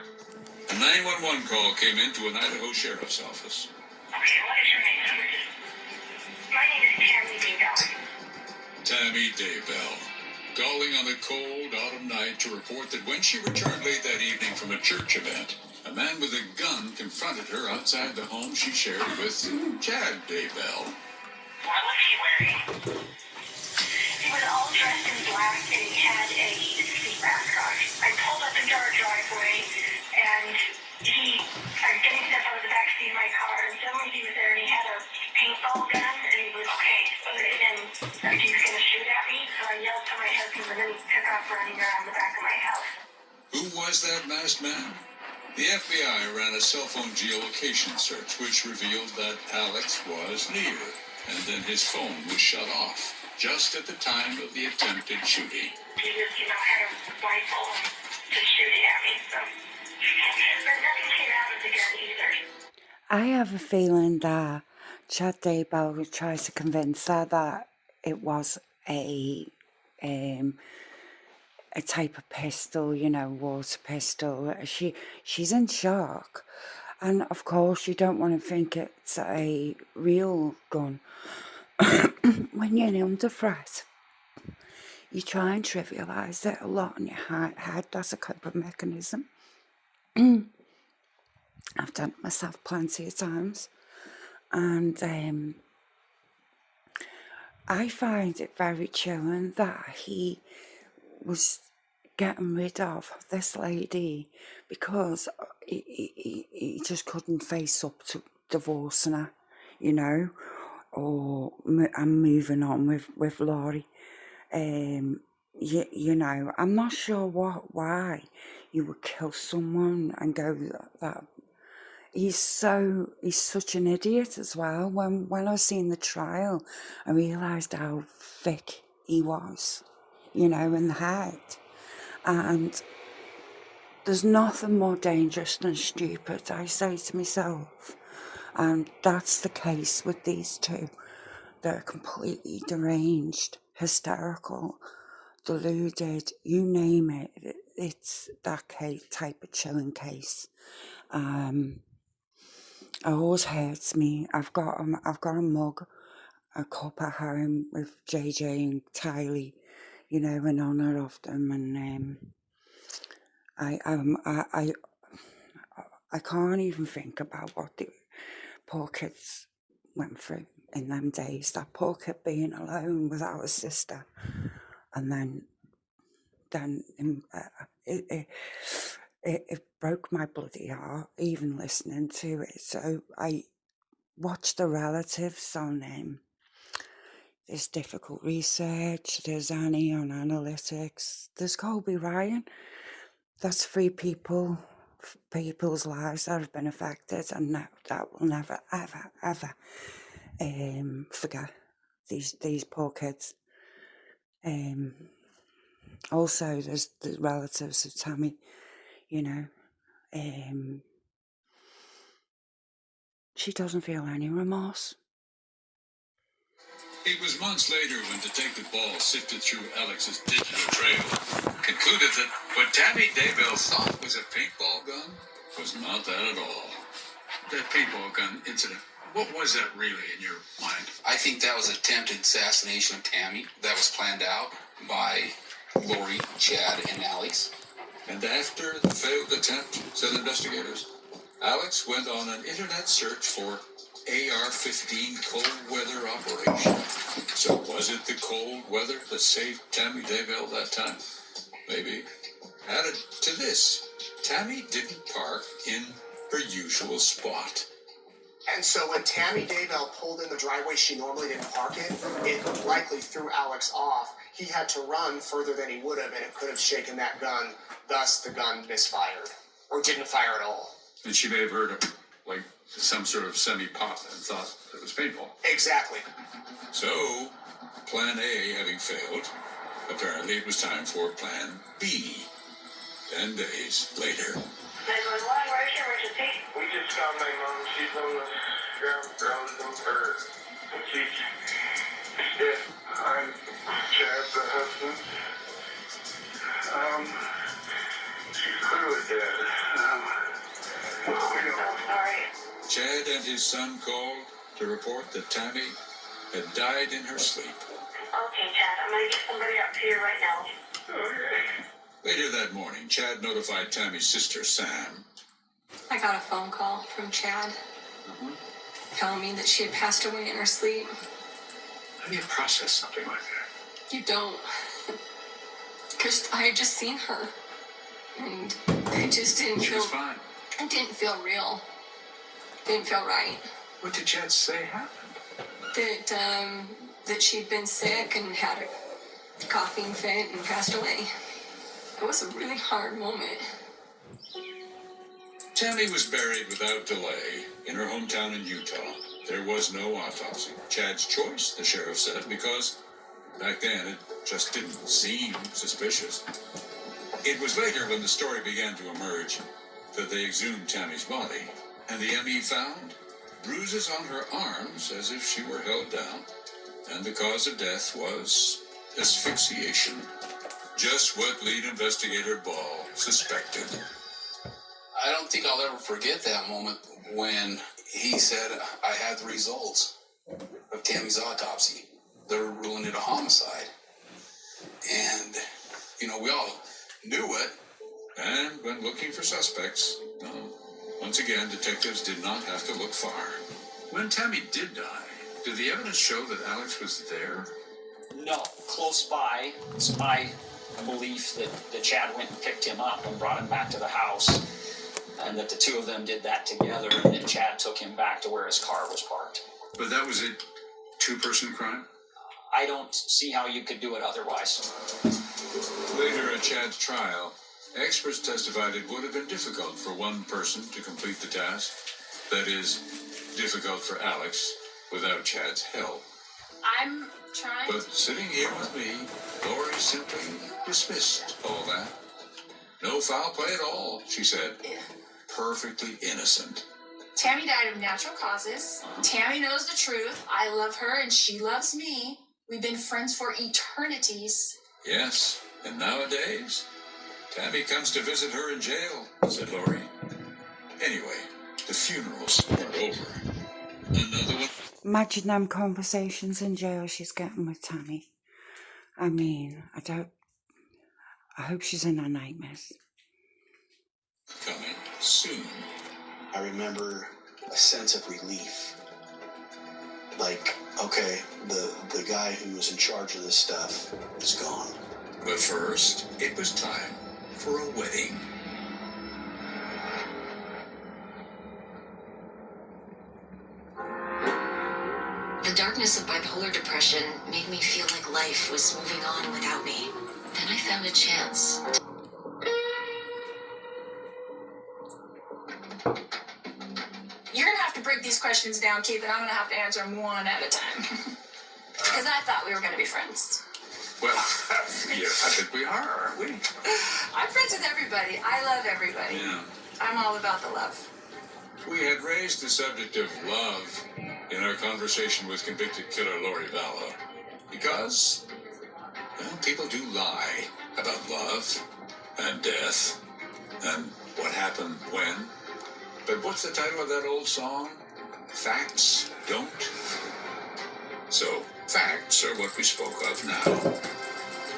B: A 911 call came into an Idaho sheriff's office.
E: Okay, what is your name? My name is Tammy Daybell.
B: Tammy Daybell, calling on a cold autumn night to report that when she returned late that evening from a church event, a man with a gun confronted her outside the home she shared with Chad Daybell.
E: What was he wearing? He was all dressed in black and he had a ski mask on. I pulled up into our driveway and I was getting stuff out of the back seat of my car, and suddenly he was there and he had a paintball gun and he was and he was going to shoot at me. So I yelled to my husband and then he took off running around the back of my house.
B: Who was that masked man? The FBI ran a cell phone geolocation search which revealed that Alex was near, and then his phone was shut off just at the time of the attempted shooting.
E: He just, had a rifle and just shooting at me, so. But nothing came out of the gun either.
H: I have a feeling that Chad Daybell tries to convince her that it was a type of pistol, water pistol. She's in shock. And of course you don't want to think it's a real gun. When you're under threat, you try and trivialise it a lot in your head. That's a coping mechanism. I've done it myself plenty of times. And I find it very chilling that he was getting rid of this lady because he just couldn't face up to divorcing her, you know, or I'm moving on with Laurie. You know, I'm not sure why you would kill someone and go that. He's such an idiot as well. When I was seeing the trial, I realised how thick he was, you know, in the head. And there's nothing more dangerous than stupid, I say to myself. And that's the case with these two. They're completely deranged, hysterical, deluded, you name it. It's that type of chilling case. It always hurts me. I've got a mug, a cup at home with JJ and Tylee, you know, in honour of them, and I can't even think about what the poor kids went through in them days. That poor kid being alone without a sister, and then it broke my bloody heart even listening to it. So I watched the relatives on there's difficult research, there's Annie on analytics, there's Colby Ryan. That's 3 people's lives that have been affected, and that will never, ever, ever forget these poor kids. Also, there's the relatives of Tammy, you know. She doesn't feel any remorse.
B: It was months later when Detective Ball sifted through Alex's digital trail, concluded that what Tammy Daybell thought was a paintball gun was not that at all. That paintball gun incident, what was that really in your mind?
R: I think that was attempted assassination of Tammy. That was planned out by Lori, Chad, and Alex.
B: And after the failed attempt, said investigators, Alex went on an internet search for AR-15 cold weather operation. So was it the cold weather that saved Tammy Daybell that time? Maybe. Added to this, Tammy didn't park in her usual spot.
Q: And so when Tammy Daybell pulled in the driveway she normally didn't park in, it likely threw Alex off. He had to run further than he would have, and it could have shaken that gun. Thus, the gun misfired. Or didn't fire at all.
B: And she may have heard like some sort of semi-pop and thought it was paintball.
Q: Exactly.
B: So, Plan A having failed, apparently it was time for Plan B. 10 days later.
E: 911, where's your emergency?
V: We just found my mom. She's on the ground or she's dead. I'm Chad, the husband. She's clearly dead. We don't.
E: Sorry.
B: Chad and his son called to report that Tammy had died in her sleep.
E: Okay, Chad, I'm gonna get somebody up here right now.
V: Okay.
B: Later that morning, Chad notified Tammy's sister, Sam.
J: I got a phone call from Chad telling me that she had passed away in her sleep.
B: How do you process something like that?
J: You don't. Because I had just seen her. And I just didn't
B: She
J: feel...
B: was fine.
J: It didn't feel real. Didn't feel right.
B: What did Chad say happened?
J: That she'd been sick and had a coughing fit and passed away. It was a really hard moment.
B: Tammy was buried without delay in her hometown in Utah. There was no autopsy. Chad's choice, the sheriff said, because back then it just didn't seem suspicious. It was later when the story began to emerge that they exhumed Tammy's body, and the ME found bruises on her arms as if she were held down, and the cause of death was asphyxiation. Just what lead investigator Ball suspected.
R: I don't think I'll ever forget that moment when he said, I had the results of Tammy's autopsy. They're ruling it a homicide. And, we all knew it.
B: And when looking for suspects, Once again, detectives did not have to look far. When Tammy did die, did the evidence show that Alex was there?
S: No, close by. It's my belief that Chad went and picked him up and brought him back to the house, and that the two of them did that together, and then Chad took him back to where his car was parked.
B: But that was a two-person crime?
S: I don't see how you could do it otherwise.
B: Later at Chad's trial, experts testified it would have been difficult for one person to complete the task. That is, difficult for Alex without Chad's help.
C: I'm trying.
B: But sitting here with me, Lori simply dismissed all that. No foul play at all, she said. Perfectly innocent.
C: Tammy died of natural causes. Tammy knows the truth. I love her and she loves me. We've been friends for eternities.
B: Yes, and nowadays, Tammy comes to visit her in jail, said Lori. Anyway, the funerals are over. Another one.
H: Imagine them conversations in jail she's getting with Tammy. I mean, I hope she's in her nightmares.
B: Coming soon.
P: I remember a sense of relief. Like, okay, the guy who was in charge of this stuff is gone.
B: But first, it was time for a wedding.
J: The darkness of bipolar depression made me feel like life was moving on without me. Then I found a chance.
C: You're gonna have to break these questions down, Keith, and I'm gonna have to answer them one at a time. Because I thought we were gonna be friends.
B: Well, yeah, I think we are, aren't we?
C: I'm friends with everybody. I love everybody.
B: Yeah.
C: I'm all about the love.
B: We had raised the subject of love in our conversation with convicted killer Lori Vallow. Because, well, people do lie about love and death and what happened when. But what's the title of that old song? Facts don't. So, facts are what we spoke of now.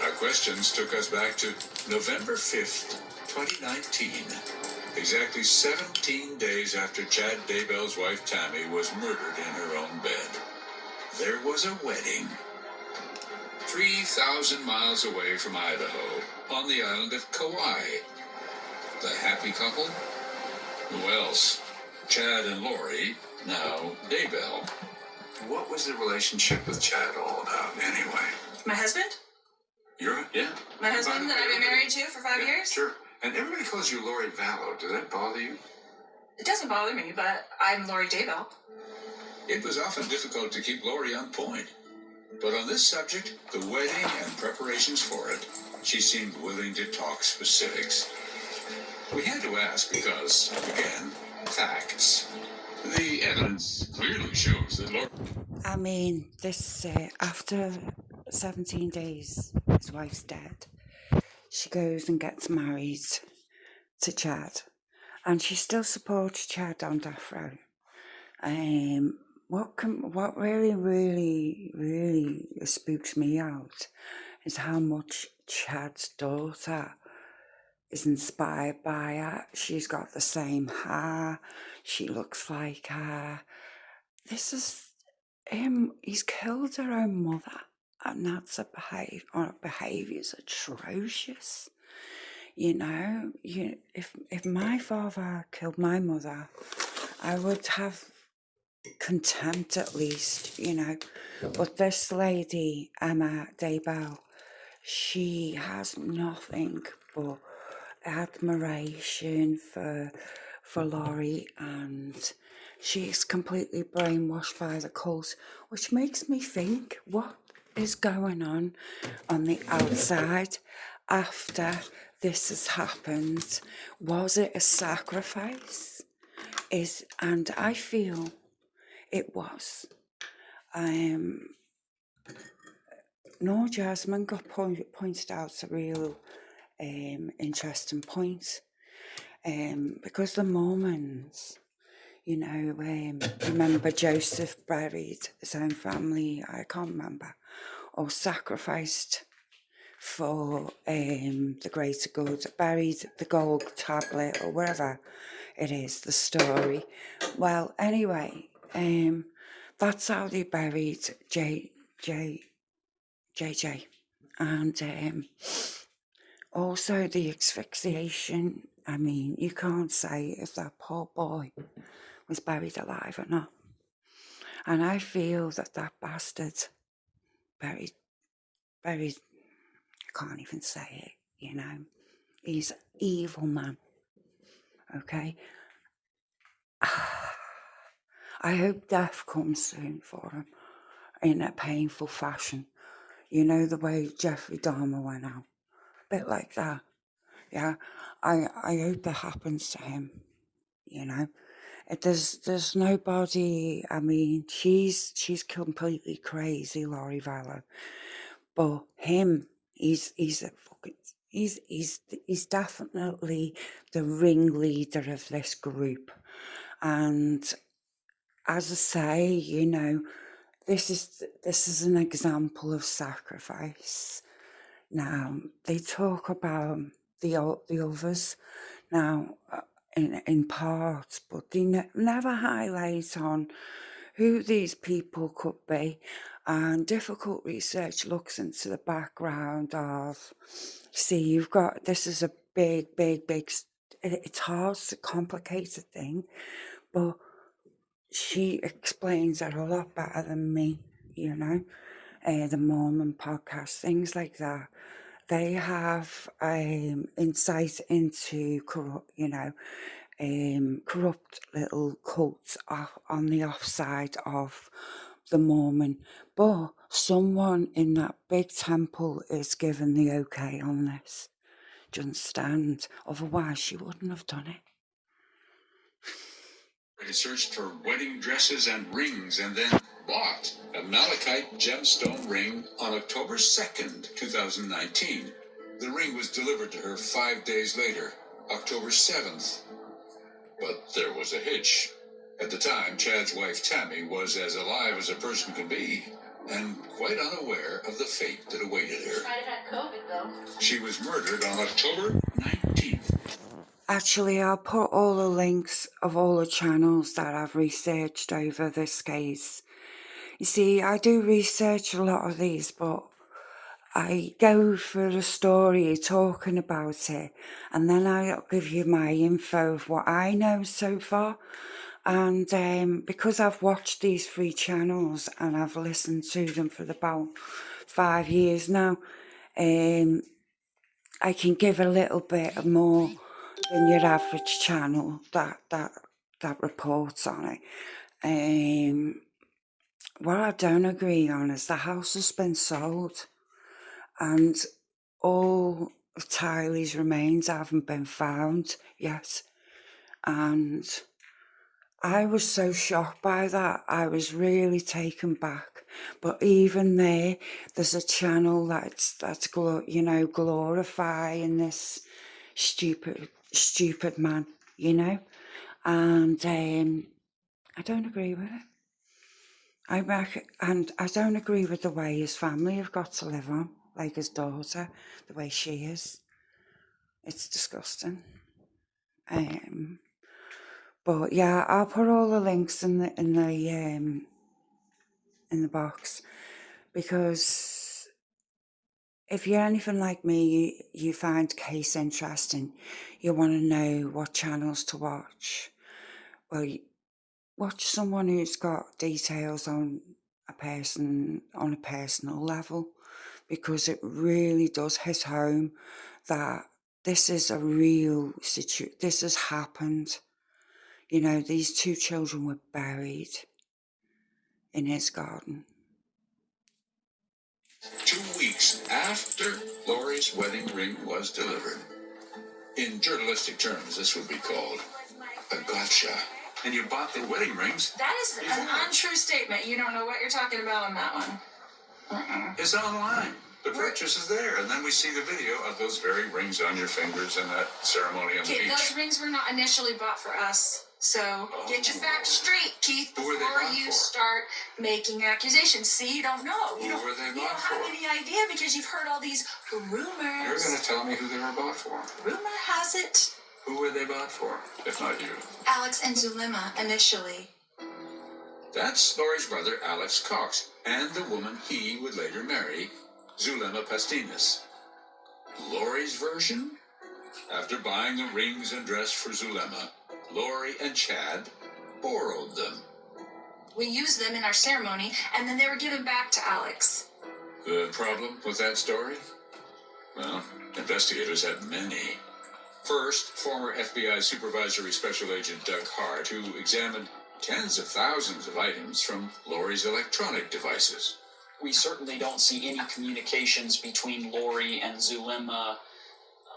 B: Our questions took us back to November 5th, 2019. Exactly 17 days after Chad Daybell's wife Tammy was murdered in her own bed. There was a wedding. 3,000 miles away from Idaho, on the island of Kauai. The happy couple? Who else? Chad and Lori, now Daybell. What was the relationship with Chad all about, anyway?
C: My husband?
B: Yeah?
C: My husband that I've been married to for 5 years?
B: Sure. And everybody calls you Lori Vallow. Does that bother you?
C: It doesn't bother me, but I'm Lori Daybell.
B: It was often difficult to keep Lori on point. But on this subject, the wedding and preparations for it, she seemed willing to talk specifics. We had to ask because, again, facts. The evidence clearly shows that Lori...
H: I mean, this, after 17 days, his wife's dead. She goes and gets married to Chad. And she still supports Chad on death row. What really spooks me out is how much Chad's daughter is inspired by her. She's got the same hair. She looks like her. This is him. He's killed her own mother. And that's behaviour's atrocious. You know, if my father killed my mother, I would have contempt at least, you know. But this lady, Emma Daybell, she has nothing but admiration for Lori, and she's completely brainwashed by the cult, which makes me think, what is going on the outside after this has happened? Was it a sacrifice? And I feel it was. Nor Jasmine got pointed out a real interesting point, because the Mormons, you know, remember Joseph buried his own family, I can't remember, or sacrificed for the greater good, buried the gold tablet or wherever it is, the story. Well, anyway, that's how they buried JJ. And also the asphyxiation. I mean, you can't say if that poor boy was buried alive or not. And I feel that that bastard buried, I can't even say it, you know. He's an evil man, okay? I hope death comes soon for him in a painful fashion. You know, the way Jeffrey Dahmer went out. A bit like that. Yeah, I hope that happens to him, you know. There's nobody, I mean, she's completely crazy, Laurie Vallow. But him, he's a fucking, he's definitely the ringleader of this group. And as I say, you know, this is an example of sacrifice. Now, they talk about the others now in parts, but they never highlight on who these people could be. And difficult research looks into the background of, see, you've got, this is a big, it's hard, it's a complicated thing, but she explains it a lot better than me, you know. The Mormon podcast, things like that. They have insight into corrupt little cults on the offside of the Mormon. But someone in that big temple is given the okay on this. Do you understand? Otherwise, she wouldn't have done it.
B: They searched for wedding dresses and rings and then bought a malachite gemstone ring on October 2nd, 2019. The ring was delivered to her 5 days later, October 7th. But there was a hitch. At the time, Chad's wife Tammy was as alive as a person can be, and quite unaware of the fate that awaited her.
M: Might have had COVID, though.
B: She was murdered on October 19th.
H: Actually, I'll put all the links of all the channels that I've researched over this case. You see, I do research a lot of these, but I go for the story, talking about it, and then I'll give you my info of what I know so far. And because I've watched these 3 channels and I've listened to them for about 5 years now, I can give a little bit more than your average channel that reports on it. What I don't agree on is the house has been sold and all of Tylee's remains haven't been found yet. And I was so shocked by that. I was really taken back. But even there's a channel that's glorifying this stupid man, you know. And I don't agree with it. And I don't agree with the way his family have got to live on, like his daughter, the way she is. It's disgusting. But yeah, I'll put all the links in the box, because if you're anything like me, you find the case interesting. You want to know what channels to watch. Well, watch someone who's got details on a person on a personal level, because it really does hit home that this is a real situation. This has happened. You know, these 2 children were buried in his garden.
B: 2 weeks after Laurie's wedding ring was delivered. In journalistic terms, this would be called a gotcha. And you bought the wedding rings.
C: That is an untrue statement. You don't know what you're talking about on that one.
B: It's online. The purchase is there. And then we see the video of those very rings on your fingers and that ceremony on the beach.
C: Those rings were not initially bought for us. So get your facts straight, Keith, before you start making accusations. See, you don't know. You don't have any idea because you've heard all these rumors.
B: You're going to tell me who they were bought for.
C: Rumor has it
B: Who were they bought for, if not you?
C: Alex and Zulema, initially.
B: That's Lori's brother, Alex Cox, and the woman he would later marry, Zulema Pastinas. Lori's version? After buying the rings and dress for Zulema, Lori and Chad borrowed them.
C: We used them in our ceremony, and then they were given back to Alex.
B: The problem with that story? Well, investigators had many. First, former FBI Supervisory Special Agent Doug Hart, who examined tens of thousands of items from Lori's electronic devices.
S: We certainly don't see any communications between Lori and Zulema,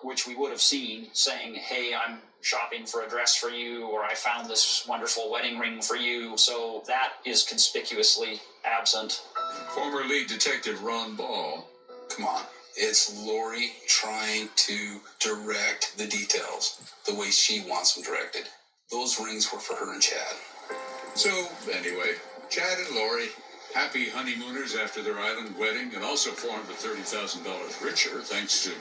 S: which we would have seen, saying, hey, I'm shopping for a dress for you, or I found this wonderful wedding ring for you. So that is conspicuously absent.
B: Former lead detective Ron Ball.
R: Come on. It's Lori trying to direct the details the way she wants them directed. Those rings were for her and Chad.
B: So, anyway, Chad and Lori, happy honeymooners after their island wedding, and also $430,000 richer thanks to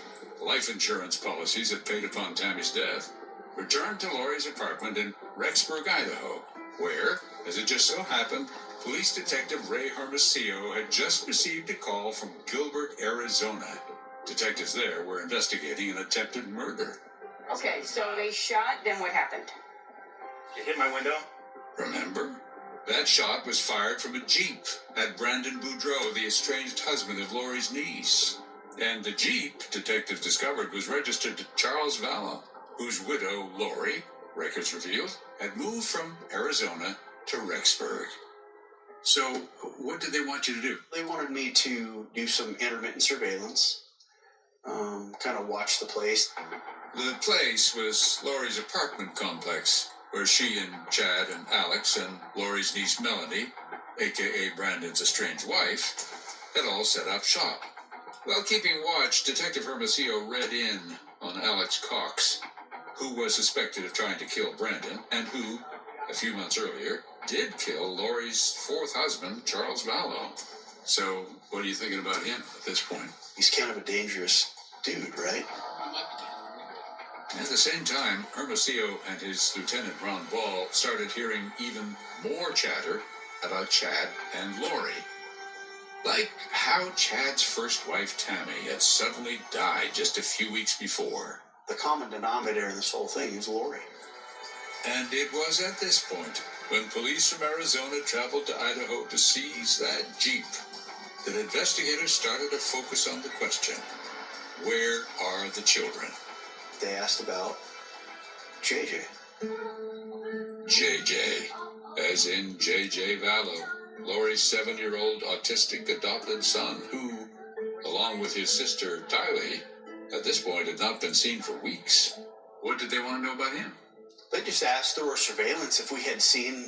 B: life insurance policies that paid upon Tammy's death, returned to Lori's apartment in Rexburg, Idaho, where, as it just so happened, police detective Ray Hermosillo had just received a call from Gilbert, Arizona. Detectives there were investigating an attempted murder.
U: Okay, so they shot, then what happened?
A: You hit my window?
B: Remember? That shot was fired from a Jeep at Brandon Boudreau, the estranged husband of Lori's niece. And the Jeep, detectives discovered, was registered to Charles Vallow, whose widow, Lori, records revealed, had moved from Arizona to Rexburg. So, what did they want you to do?
P: They wanted me to do some intermittent surveillance, kind of watch the place.
B: The place was Lori's apartment complex, where she and Chad and Alex and Lori's niece Melanie, a.k.a. Brandon's estranged wife, had all set up shop. While keeping watch, Detective Hermosillo read in on Alex Cox, who was suspected of trying to kill Brandon, and who, a few months earlier, did kill Lori's fourth husband, Charles Vallow. So, what are you thinking about him at this point?
P: He's kind of a dangerous dude, right?
B: At the same time, Hermosillo and his lieutenant Ron Ball started hearing even more chatter about Chad and Lori. Like how Chad's first wife, Tammy, had suddenly died just a few weeks before.
P: The common denominator in this whole thing is Lori.
B: And it was at this point, when police from Arizona traveled to Idaho to seize that Jeep, that investigators started to focus on the question, where are the children?
P: They asked about JJ.
B: JJ, as in JJ Vallow, Lori's 7-year-old autistic adopted son, who, along with his sister Tylee, at this point had not been seen for weeks. What did they want to know about him?
P: They just asked through our surveillance if we had seen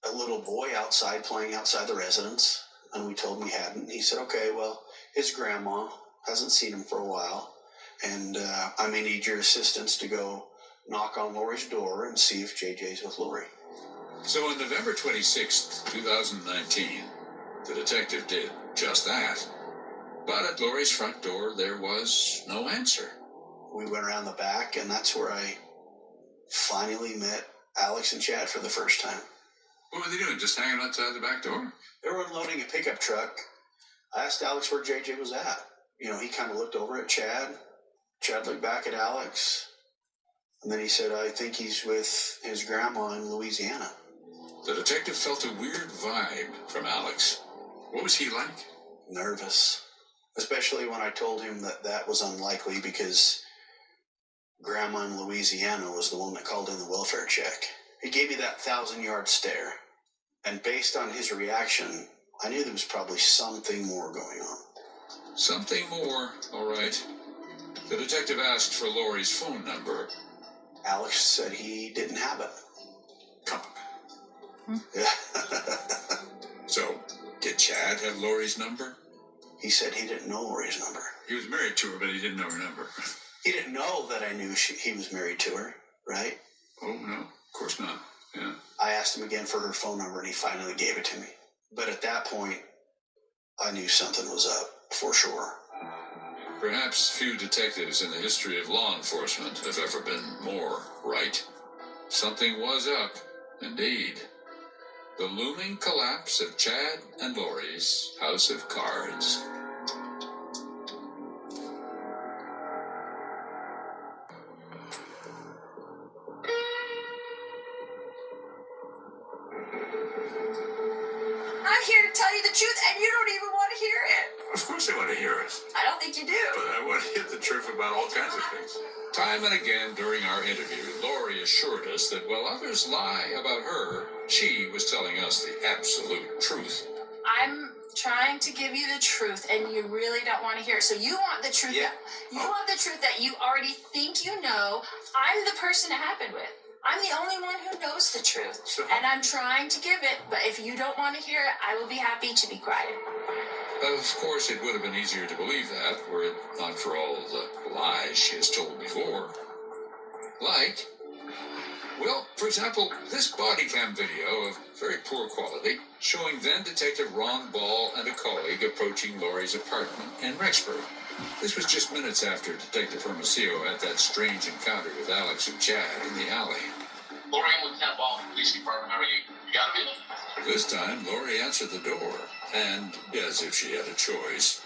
P: a little boy outside playing outside the residence, and we told him we hadn't. He said, okay, well, his grandma hasn't seen him for a while, and I may need your assistance to go knock on Lori's door and see if JJ's with Lori.
B: So on November 26th, 2019, the detective did just that. But at Lori's front door, there was no answer.
P: We went around the back, and that's where I finally met Alex and Chad for the first time.
B: What were they doing, just hanging outside the back door?
P: They were unloading a pickup truck. I asked Alex where JJ was at. You know, he kind of looked over at Chad. Chad looked back at Alex. And then he said, I think he's with his grandma in Louisiana.
B: The detective felt a weird vibe from Alex. What was he like?
P: Nervous. Especially when I told him that that was unlikely because Grandma in Louisiana was the one that called in the welfare check. He gave me that 1,000-yard stare. And based on his reaction, I knew there was probably something more going on.
B: Something more, all right. The detective asked for Lori's phone number.
P: Alex said he didn't have it.
B: Come on. So, did Chad have Lori's number?
P: He said he didn't know Lori's number.
B: He was married to her, but he didn't know her number.
P: He didn't know that I knew he was married to her, right?
B: Oh, no, of course not. Yeah.
P: I asked him again for her phone number, and he finally gave it to me. But at that point, I knew something was up, for sure.
B: Perhaps few detectives in the history of law enforcement have ever been more right. Something was up, indeed. The looming collapse of Chad and Lori's house of cards.
C: I'm here to tell you the truth, and you don't even want to hear it.
B: Of course I want to hear it.
C: I don't think you do.
B: But I want to hear the truth about all kinds of things. Time and again during our interview, Lori assured us that while others lie about her, she was telling us the absolute truth.
C: I'm trying to give you the truth, and you really don't want to hear it. So you want the truth.
P: Yeah.
C: Want the truth that you already think you know. I'm the person it happened with. I'm the only one who knows the truth, and I'm trying to give it. But if you don't want to hear it, I will be happy to be quiet.
B: Of course, it would have been easier to believe that were it not for all the lies she has told before. Like, well, for example, this body cam video of very poor quality showing then Detective Ron Ball and a colleague approaching Lori's apartment in Rexburg. This was just minutes after Detective Hermosillo had that strange encounter with Alex and Chad in the alley.
F: Lori and Lieutenant Ball, Police Department, how are you? You got a minute?
B: This time, Lori answered the door, and, as if she had a choice,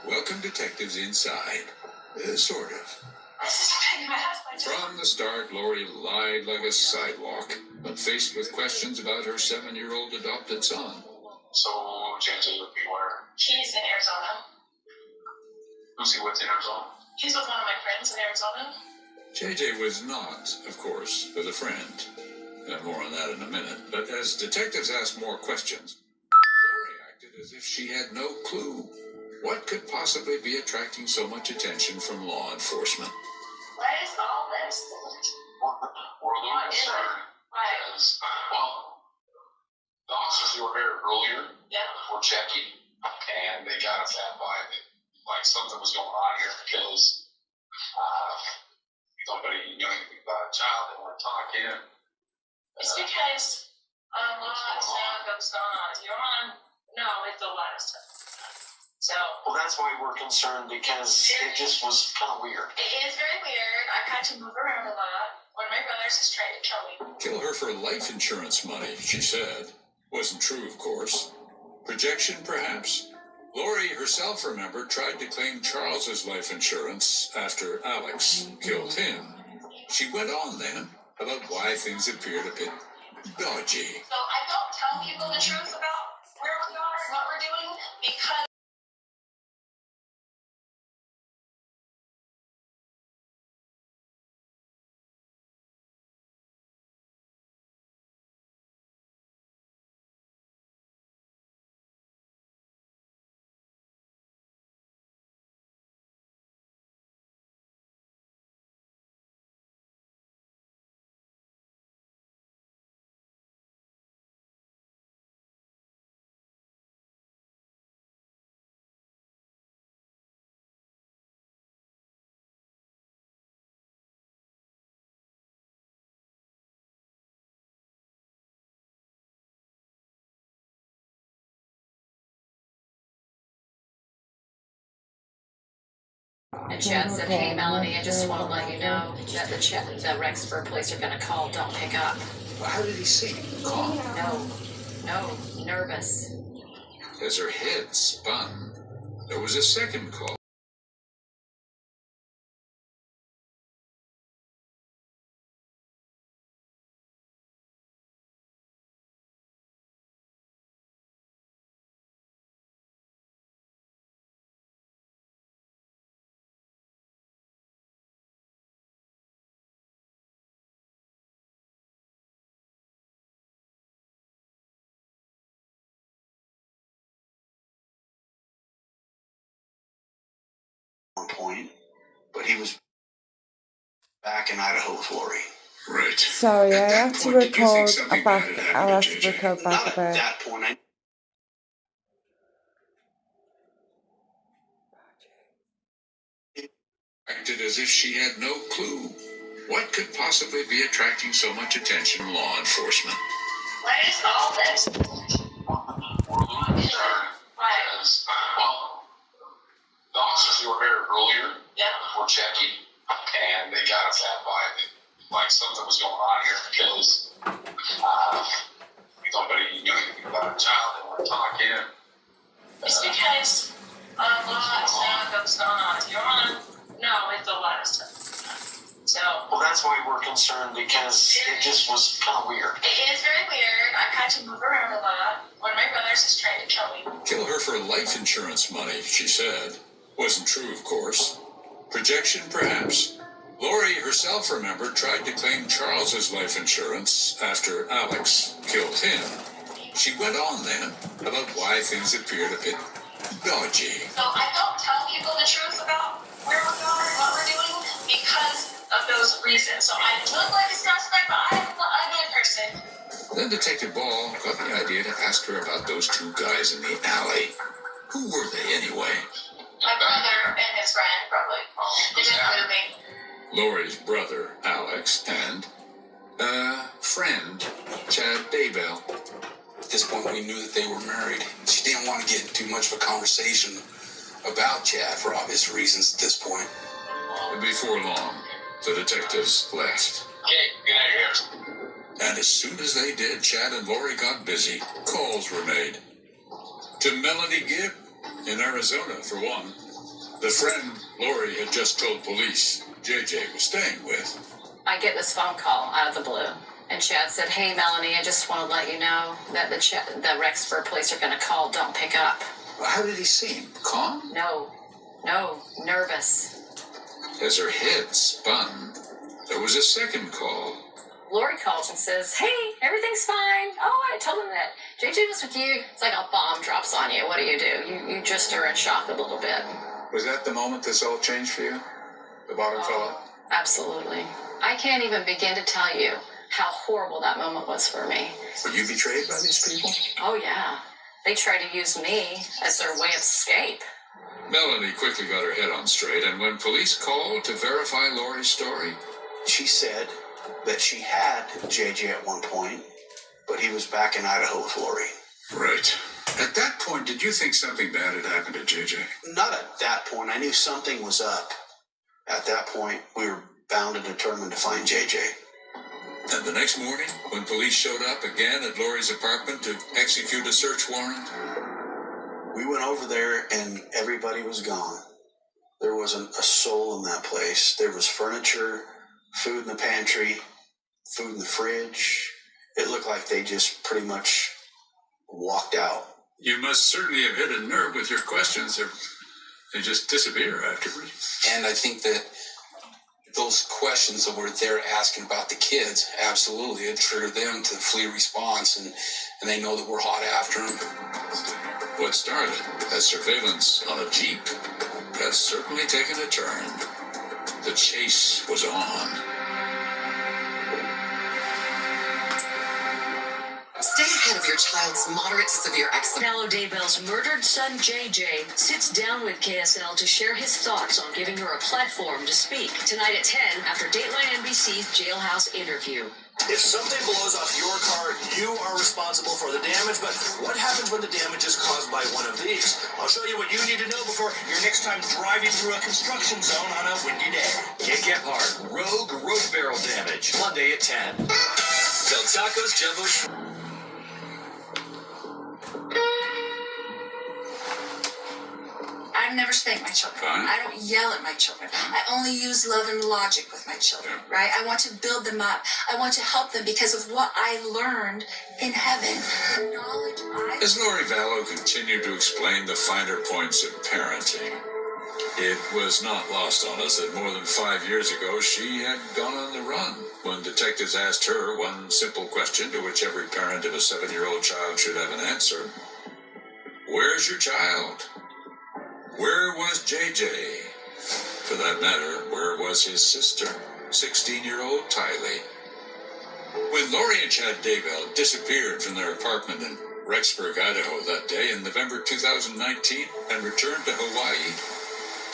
B: welcomed detectives inside. Sort of. From the start, Lori lied like a sidewalk, but faced with questions about her 7-year-old adopted son.
F: So, JJ would be where?
K: He's in Arizona.
F: Who's he with in Arizona?
K: He's with one of my friends in Arizona.
B: JJ was not, of course, with a friend. More on that in a minute. But as detectives asked more questions, Lori acted as if she had no clue. What could possibly be attracting so much attention from law enforcement?
K: What is all this?
F: We're a little concerned. Because, well, the officers who were here earlier were checking, and they got us that vibe that, like, something was going on here because somebody knew anything about a child they weren't talking.
K: It's because a lot of stuff goes on. You want to know it's a lot of stuff. So.
W: Well, that's why we're concerned because it just was kind of weird.
K: It is very weird. I've had to move around a lot. One of my brothers is trying to kill me.
B: Kill her for life insurance money, she said. Wasn't true, of course. Projection, perhaps? Lori herself, remember, tried to claim Charles's life insurance after Alex killed him. She went on then about why things appeared a bit dodgy.
K: So I don't tell people the truth about where we are and what we're doing because
M: And Chad said, "Hey, Melanie, I just want to let you know that the Rexburg police are going to call. Don't pick up."
B: How did he seem? Calm?
M: No, nervous.
B: As her head spun, there was a second call.
P: Point, but he was back in Idaho with Lori.
B: Right.
H: Sorry, I had to record a back. I'll have to record back a
P: At
H: bit.
P: that point,
B: Acted as if she had no clue. What could possibly be attracting so much attention from law enforcement?
K: what is all this?
F: We're a little concerned because, well, the officers who were here earlier checking, and they got a fat vibe that like something was going on here because somebody knew anything about a child. They weren't talking.
K: It's because a lot of stuff goes on. If you want to know, it's a lot of stuff. So.
W: Well, that's why we're concerned because it just was kind of weird.
K: It is very weird. I've had to move around a lot. One of my brothers is trying to kill me.
B: Kill her for life insurance money, she said. Wasn't true, of course. Projection, perhaps. Lori herself, remembered, tried to claim Charles's life insurance after Alex killed him. She went on then about why things appeared a bit dodgy.
K: So I don't tell people the truth about where we are and what we're doing because of those reasons. So I look like a suspect, but I'm a good person.
B: Then Detective Ball got the idea to ask her about those two guys in the alley. Who were they anyway?
K: My brother and his friend, probably. They didn't know me.
B: Lori's brother, Alex, and friend, Chad Daybell.
R: At this point, we knew that they were married. She didn't want to get into too much of a conversation about Chad for obvious reasons at this point.
B: Before long, the detectives left.
F: Okay, get out of here.
B: And as soon as they did, Chad and Lori got busy. Calls were made. To Melanie Gibb in Arizona, for one. The friend Lori had just told police JJ was staying with.
M: I get this phone call out of the blue. And Chad said, "Hey, Melanie, I just want to let you know that the Rexburg police are going to call. Don't pick up."
B: How did he seem? Calm?
M: No, nervous.
B: As her head spun, there was a second call.
M: Lori calls and says, "Hey, everything's fine. Oh, I told him that JJ was with you." It's like a bomb drops on you. What do? You just are in shock a little bit.
B: Was that the moment this all changed for you? The bottom fell out?
M: Absolutely. I can't even begin to tell you how horrible that moment was for me.
B: Were you betrayed by these people?
M: Oh, yeah. They tried to use me as their way of escape.
B: Melanie quickly got her head on straight, and when police called to verify Lori's story,
P: she said that she had JJ at one point, but he was back in Idaho with Lori.
B: Right. At that point, did you think something bad had happened to JJ?
P: Not at that point. I knew something was up. At that point, we were bound and determined to find JJ.
B: And the next morning, when police showed up again at Lori's apartment to execute a search warrant,
P: we went over there and everybody was gone. There wasn't a soul in that place. There was furniture, food in the pantry, food in the fridge. It looked like they just pretty much walked out.
B: You must certainly have hit a nerve with your questions. They just disappear afterward.
R: And I think that those questions that were there asking about the kids, absolutely, it triggered them to flee response, and they know that we're hot after them.
B: What started as surveillance on a Jeep has certainly taken a turn. The chase was on.
J: Stay ahead of your child's moderate to severe eczema.
D: Vallow Daybell's murdered son, JJ, sits down with KSL to share his thoughts on giving her a platform to speak. Tonight at 10, after Dateline NBC's Jailhouse interview.
G: If something blows off your car, you are responsible for the damage, but what happens when the damage is caused by one of these? I'll show you what you need to know before your next time driving through a construction zone on a windy day.
I: Get Gephardt, Rogue Road Barrel Damage, Monday at 10. Del Taco's Jumbo
C: I never spank my children. I don't yell at my children. I only use love and logic with my children, right? I want to build them up. I want to help them because of what I learned in heaven. The knowledge I...
B: As Lori Vallow continued to explain the finer points of parenting, it was not lost on us that more than 5 years ago she had gone on the run when detectives asked her one simple question to which every parent of a 7-year-old child should have an answer. Where's your child? Where was JJ? For that matter, where was his sister, 16-year-old Tylee? When Lori and Chad Daybell disappeared from their apartment in Rexburg, Idaho that day in November 2019 and returned to Hawaii,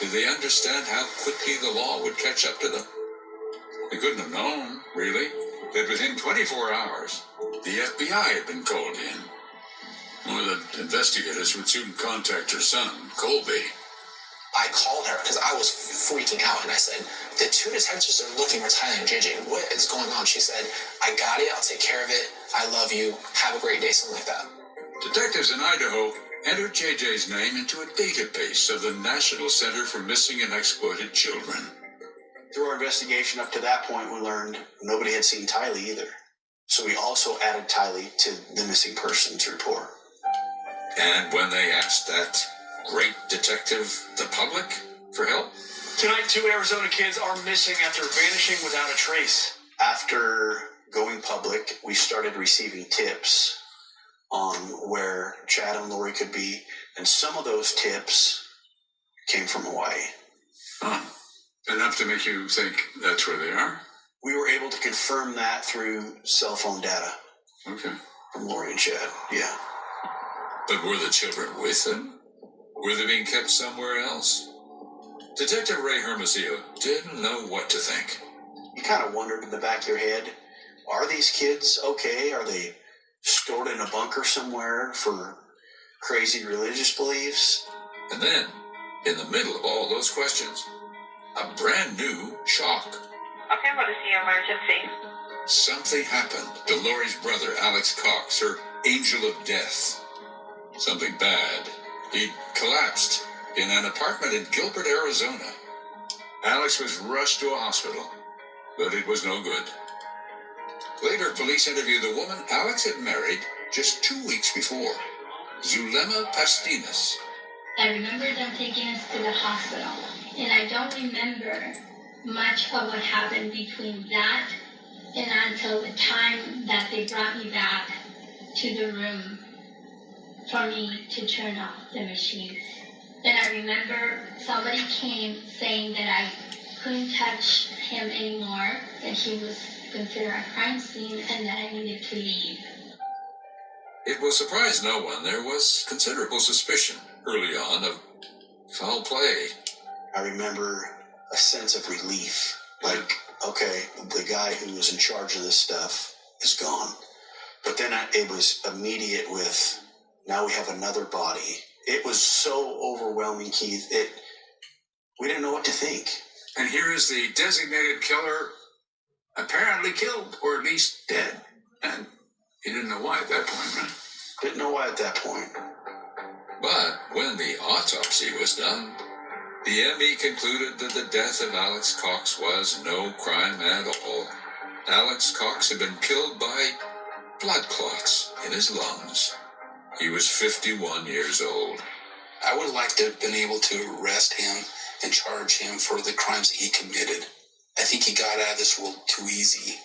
B: did they understand how quickly the law would catch up to them? They couldn't have known, really, that within 24 hours, the FBI had been called in. Or that investigators would soon contact her son, Colby.
L: I called her because I was freaking out, and I said, the two detectives are looking for Tyler and JJ. What is going on? She said, I got it. I'll take care of it. I love you. Have a great day. Something like that.
B: Detectives in Idaho entered JJ's name into a database of the National Center for Missing and Exploited Children.
P: Through our investigation up to that point, we learned nobody had seen Tylee either. So we also added Tylee to the missing persons report.
B: And when they asked that great detective, the public, for help?
G: Tonight, 2 Arizona kids are missing after vanishing without a trace.
P: After going public, we started receiving tips on where Chad and Lori could be, and some of those tips came from Hawaii.
B: Huh. Enough to make you think that's where they are?
P: We were able to confirm that through cell phone data.
B: Okay.
P: From Lori and Chad, yeah.
B: But were the children with them? Were they being kept somewhere else? Detective Ray Hermosillo didn't know what to think.
P: You kind of wondered in the back of your head, are these kids okay? Are they stored in a bunker somewhere for crazy religious beliefs?
B: And then, in the middle of all those questions, a brand new shock.
E: Okay, what is the emergency?
B: Something happened to Lori's brother, Alex Cox, her angel of death. Something bad. He'd collapsed in an apartment in Gilbert, Arizona. Alex was rushed to a hospital, but it was no good. Later, police interviewed the woman Alex had married just 2 weeks before, Zulema Pastinas.
N: I remember them taking us to the hospital, and I don't remember much of what happened between that and until the time that they brought me back to the room for me to turn off the machines. Then I remember somebody came saying that I couldn't touch him anymore, that he was considered a crime scene, and that I needed to leave.
B: It will surprise no one. There was considerable suspicion early on of foul play.
P: I remember a sense of relief. Like, okay, the guy who was in charge of this stuff is gone. But then it was immediate with, now we have another body. It was so overwhelming, Keith. We didn't know what to think.
B: And here is the designated killer apparently killed, or at least dead. And he didn't know why at that point, right?
P: Didn't know why at that point.
B: But when the autopsy was done, the ME concluded that the death of Alex Cox was no crime at all. Alex Cox had been killed by blood clots in his lungs. He was 51 years old.
R: I would like to have been able to arrest him and charge him for the crimes that he committed. I think he got out of this world too easy.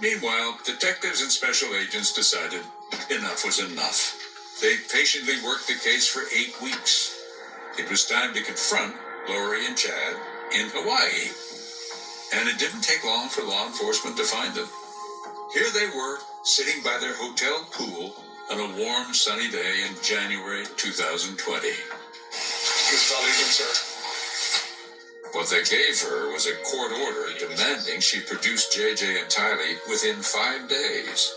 B: Meanwhile, detectives and special agents decided enough was enough. They patiently worked the case for 8 weeks. It was time to confront Lori and Chad in Hawaii. And it didn't take long for law enforcement to find them. Here they were, sitting by their hotel pool on a warm, sunny day in January 2020.
F: Sir.
B: What they gave her was a court order demanding she produce JJ and Tylee within 5 days.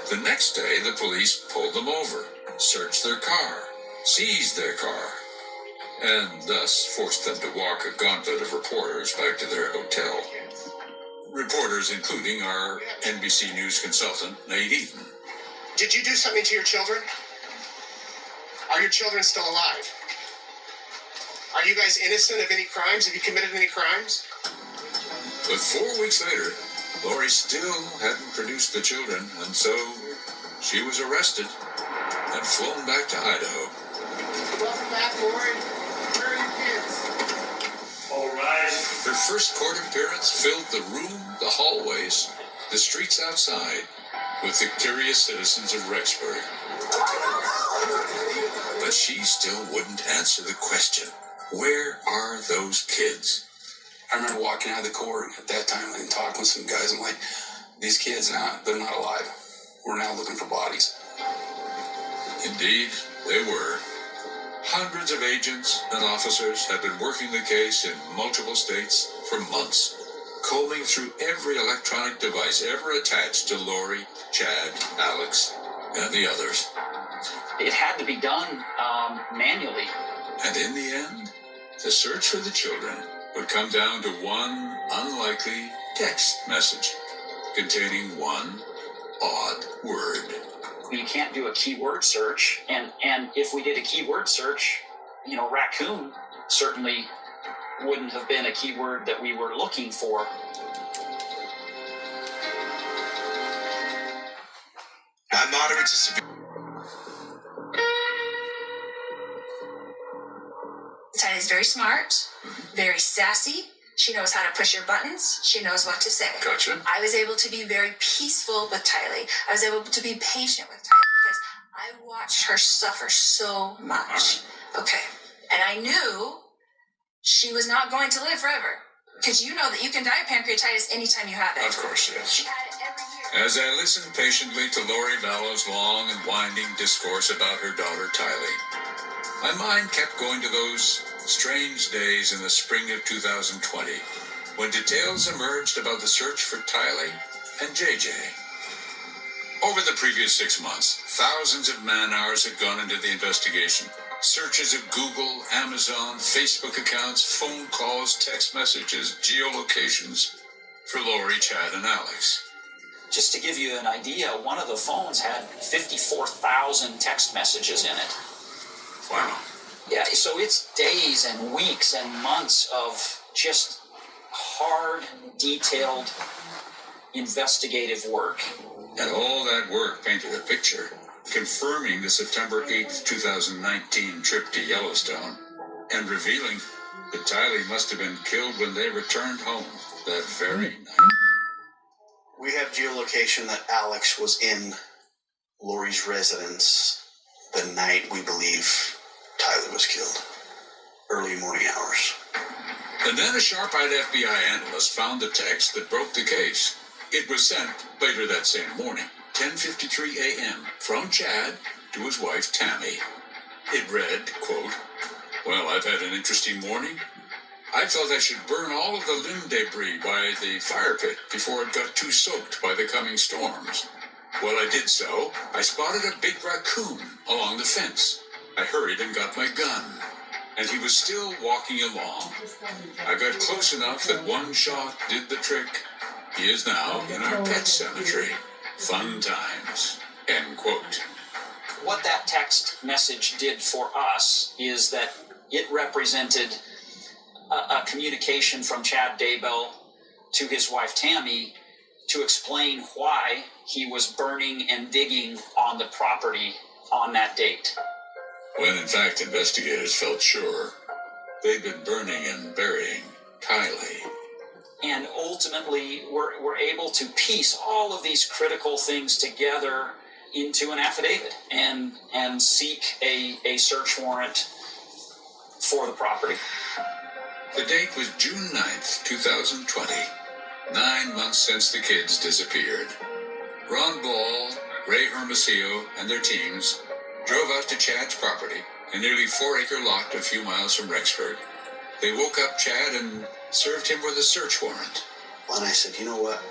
B: The next day, the police pulled them over, searched their car, seized their car, and thus forced them to walk a gauntlet of reporters back to their hotel. Reporters including our NBC News consultant, Nate Eaton.
Q: Did you do something to your children? Are your children still alive? Are you guys innocent of any crimes? Have you committed any crimes?
B: But 4 weeks later, Lori still hadn't produced the children, and so she was arrested and flown back to Idaho.
Q: Welcome back, Lori. Where are your kids?
A: All right.
B: Her first court appearance filled the room, the hallways, the streets outside, with the curious citizens of Rexburg. But she still wouldn't answer the question. Where are those kids?
R: I remember walking out of the court at that time and talking with some guys. I'm like, these kids now, they're not alive. We're now looking for bodies.
B: Indeed, they were. Hundreds of agents and officers had been working the case in multiple states for months, combing through every electronic device ever attached to Lori, Chad, Alex, and the others.
S: It had to be done manually.
B: And in the end, the search for the children would come down to one unlikely text message containing one odd word.
S: You can't do a keyword search, and if we did a keyword search, raccoon certainly wouldn't have been a keyword that we were looking for.
G: Moderate to severe.
C: Tylee's very smart, very sassy. She knows how to push her buttons. She knows what to say.
B: Gotcha.
C: I was able to be very peaceful with Tylee. I was able to be patient with Tylee because I watched her suffer so much. Okay. And I knew she was not going to live forever. Because you know that you can die of pancreatitis anytime you have it.
B: Of course, yes.
C: She had it every year.
B: As I listened patiently to Lori Vallow's long and winding discourse about her daughter Tylee, my mind kept going to those strange days in the spring of 2020 when details emerged about the search for Tylee and JJ. Over the previous 6 months, thousands of man-hours had gone into the investigation. Searches of Google, Amazon, Facebook accounts, phone calls, text messages, geolocations for Lori, Chad, and Alex.
S: Just to give you an idea, one of the phones had 54,000 text messages in it.
B: Wow.
S: Yeah, so it's days and weeks and months of just hard, detailed, investigative work.
B: And all that work painted a picture, confirming the September 8th, 2019 trip to Yellowstone, and revealing that Tylee must have been killed when they returned home that very night.
P: We have geolocation that Alex was in Lori's residence the night we believe Tylee was killed. Early morning hours.
B: And then a sharp-eyed FBI analyst found the text that broke the case. It was sent later that same morning, 10:53 a.m., from Chad to his wife, Tammy. It read, quote, "Well, I've had an interesting morning. I felt I should burn all of the limb debris by the fire pit before it got too soaked by the coming storms. While I did so, I spotted a big raccoon along the fence. I hurried and got my gun, and he was still walking along. I got close enough that one shot did the trick. He is now in our pet cemetery. Fun times." End quote.
S: What that text message did for us is that it represented a communication from Chad Daybell to his wife Tammy to explain why he was burning and digging on the property on that date.
B: When in fact investigators felt sure they'd been burning and burying Tylee.
S: And ultimately, we're able to piece all of these critical things together into an affidavit and seek a search warrant for the property.
B: The date was June 9th, 2020, 9 months since the kids disappeared. Ron Ball, Ray Hermosillo, and their teams drove out to Chad's property, a nearly 4-acre lot a few miles from Rexburg. They woke up Chad and served him with a search warrant.
P: And I said, you know what?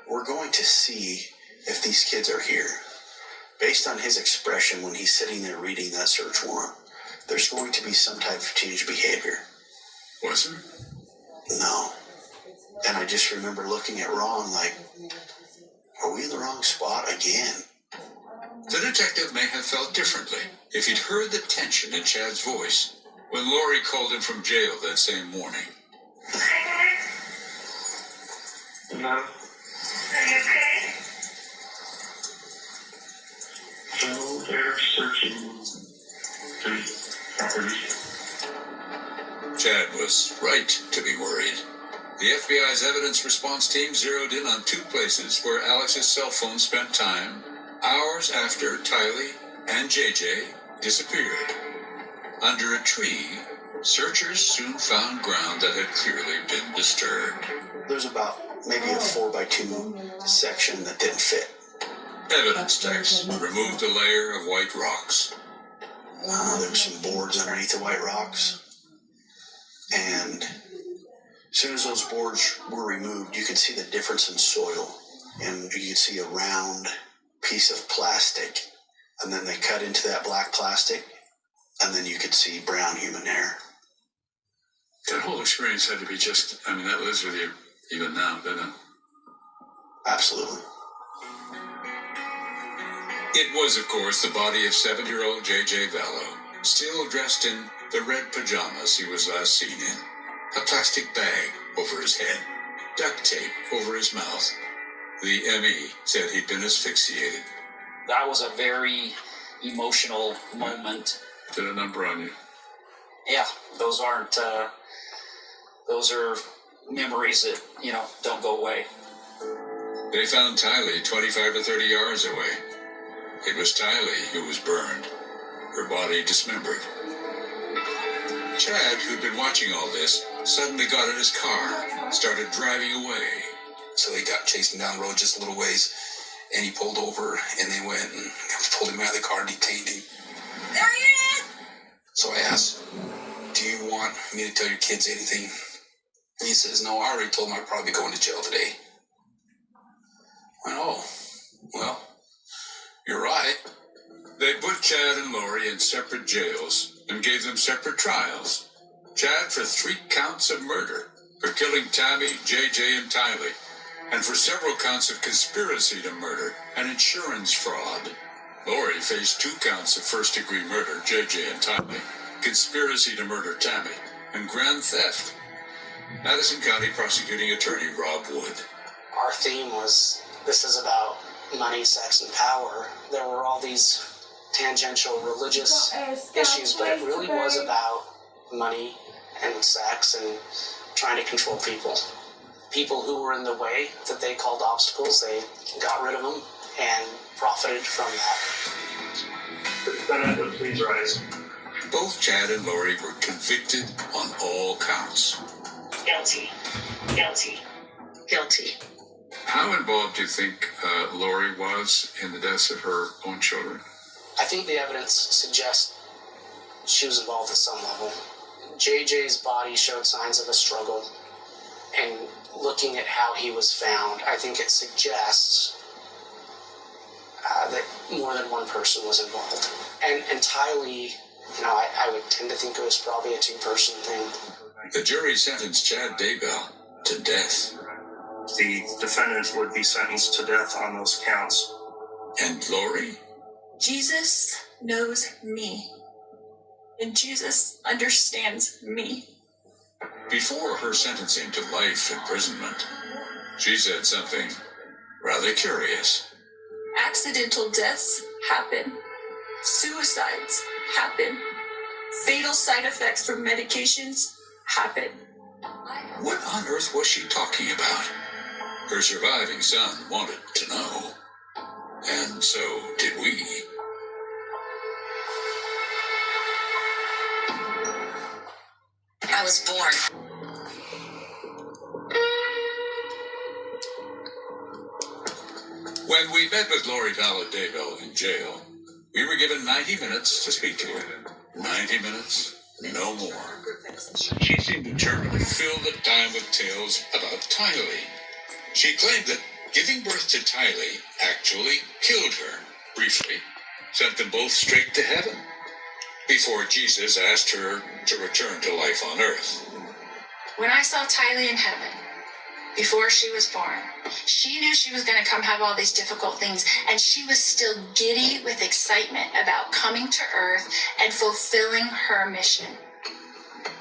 P: We're going to see if these kids are here. Based on his expression when he's sitting there reading that search warrant, there's going to be some type of changed behavior.
B: Was there?
P: No. And I just remember looking at Ron like, are we in the wrong spot again?
B: The detective may have felt differently if he'd heard the tension in Chad's voice when Lori called him from jail that same morning.
E: No. Are you okay?
F: So they're searching the property.
B: Chad was right to be worried. The FBI's evidence response team zeroed in on 2 places where Alex's cell phone spent time hours after Tylee and JJ disappeared. Under a tree, searchers soon found ground that had clearly been disturbed.
P: There's about maybe a 4x2 section that didn't fit.
B: Evidence techs removed a layer of white rocks.
P: There were some boards underneath the white rocks. And as soon as those boards were removed, you could see the difference in soil. And you could see a round piece of plastic. And then they cut into that black plastic, and then you could see brown human hair.
B: That whole experience had to be just, I mean, that lives with you even now, doesn't it?
P: Absolutely.
B: It was, of course, the body of 7-year-old J.J. Vallow, still dressed in the red pajamas he was last seen in, a plastic bag over his head, duct tape over his mouth. The M.E. said he'd been asphyxiated.
S: That was a very emotional moment.
B: Did a number on you?
S: Yeah, those are memories that, don't go away.
B: They found Tylee 25 to 30 yards away. It was Tylee who was burned, her body dismembered. Chad, who'd been watching all this, suddenly got in his car, started driving away.
O: So they got chasing down the road just a little ways, and he pulled over, and they went and pulled him out of the car and detained him.
C: There he is!
O: So I asked, do you want me to tell your kids anything? And he says, no, I already told them I'd probably be going to jail today. I went, oh, well, you're right.
B: They put Chad and Lori in separate jails and gave them separate trials. Chad for 3 counts of murder, for killing Tammy, JJ, and Tylee, and for several counts of conspiracy to murder and insurance fraud. Lori faced 2 counts of first-degree murder, JJ and Tylee, conspiracy to murder Tammy, and grand theft. Madison County Prosecuting Attorney Rob Wood.
L: Our theme was, this is about money, sex, and power. There were all these tangential religious issues, but it really was about money and sex and trying to control people. People who were in the way that they called obstacles, they got rid of them and profited from that.
A: Please rise.
B: Both Chad and Lori were convicted on all counts.
K: Guilty. Guilty. Guilty.
B: How involved do you think Lori was in the deaths of her own children?
L: I think the evidence suggests she was involved at some level. JJ's body showed signs of a struggle, and looking at how he was found, I think it suggests that more than one person was involved. And Tylee, I would tend to think it was probably a 2-person thing.
B: The jury sentenced Chad Daybell to death.
A: The defendant would be sentenced to death on those counts.
B: And Lori?
C: Jesus knows me. And Jesus understands me.
B: Before her sentencing to life imprisonment, she said something rather curious.
C: Accidental deaths happen. Suicides happen. Fatal side effects from medications happen.
B: What on earth was she talking about? Her surviving son wanted to know. And so did we.
D: I was born.
B: When we met with Lori Vallow Daybell in jail, we were given 90 minutes to speak to her. 90 minutes, no more. She seemed determined to fill the time with tales about Tylee. She claimed that giving birth to Tylee actually killed her, briefly, sent them both straight to heaven, before Jesus asked her to return to life on earth.
C: When I saw Tylee in heaven, before she was born, she knew she was going to come have all these difficult things, and she was still giddy with excitement about coming to earth and fulfilling her mission.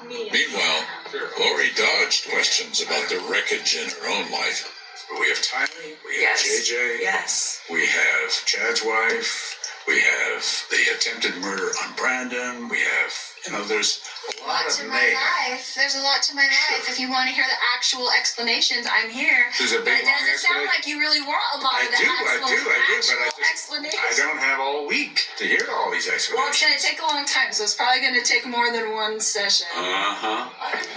B: Meanwhile, Lori dodged questions about the wreckage in her own life. We have Tylee, we have JJ,
C: Yes.
B: we have Chad's wife, we have the attempted murder on Brandon, we have, there's a lot of mayhem.
C: There's a lot to my life. If you want to hear the actual explanations, I'm here.
B: There's a big,
C: but it
B: long
C: doesn't sound
B: explanation.
C: like you really want a lot of the explanations.
B: I don't have all week to hear all these explanations.
C: Well, it's going to take a long time, so it's probably going to take more than one session.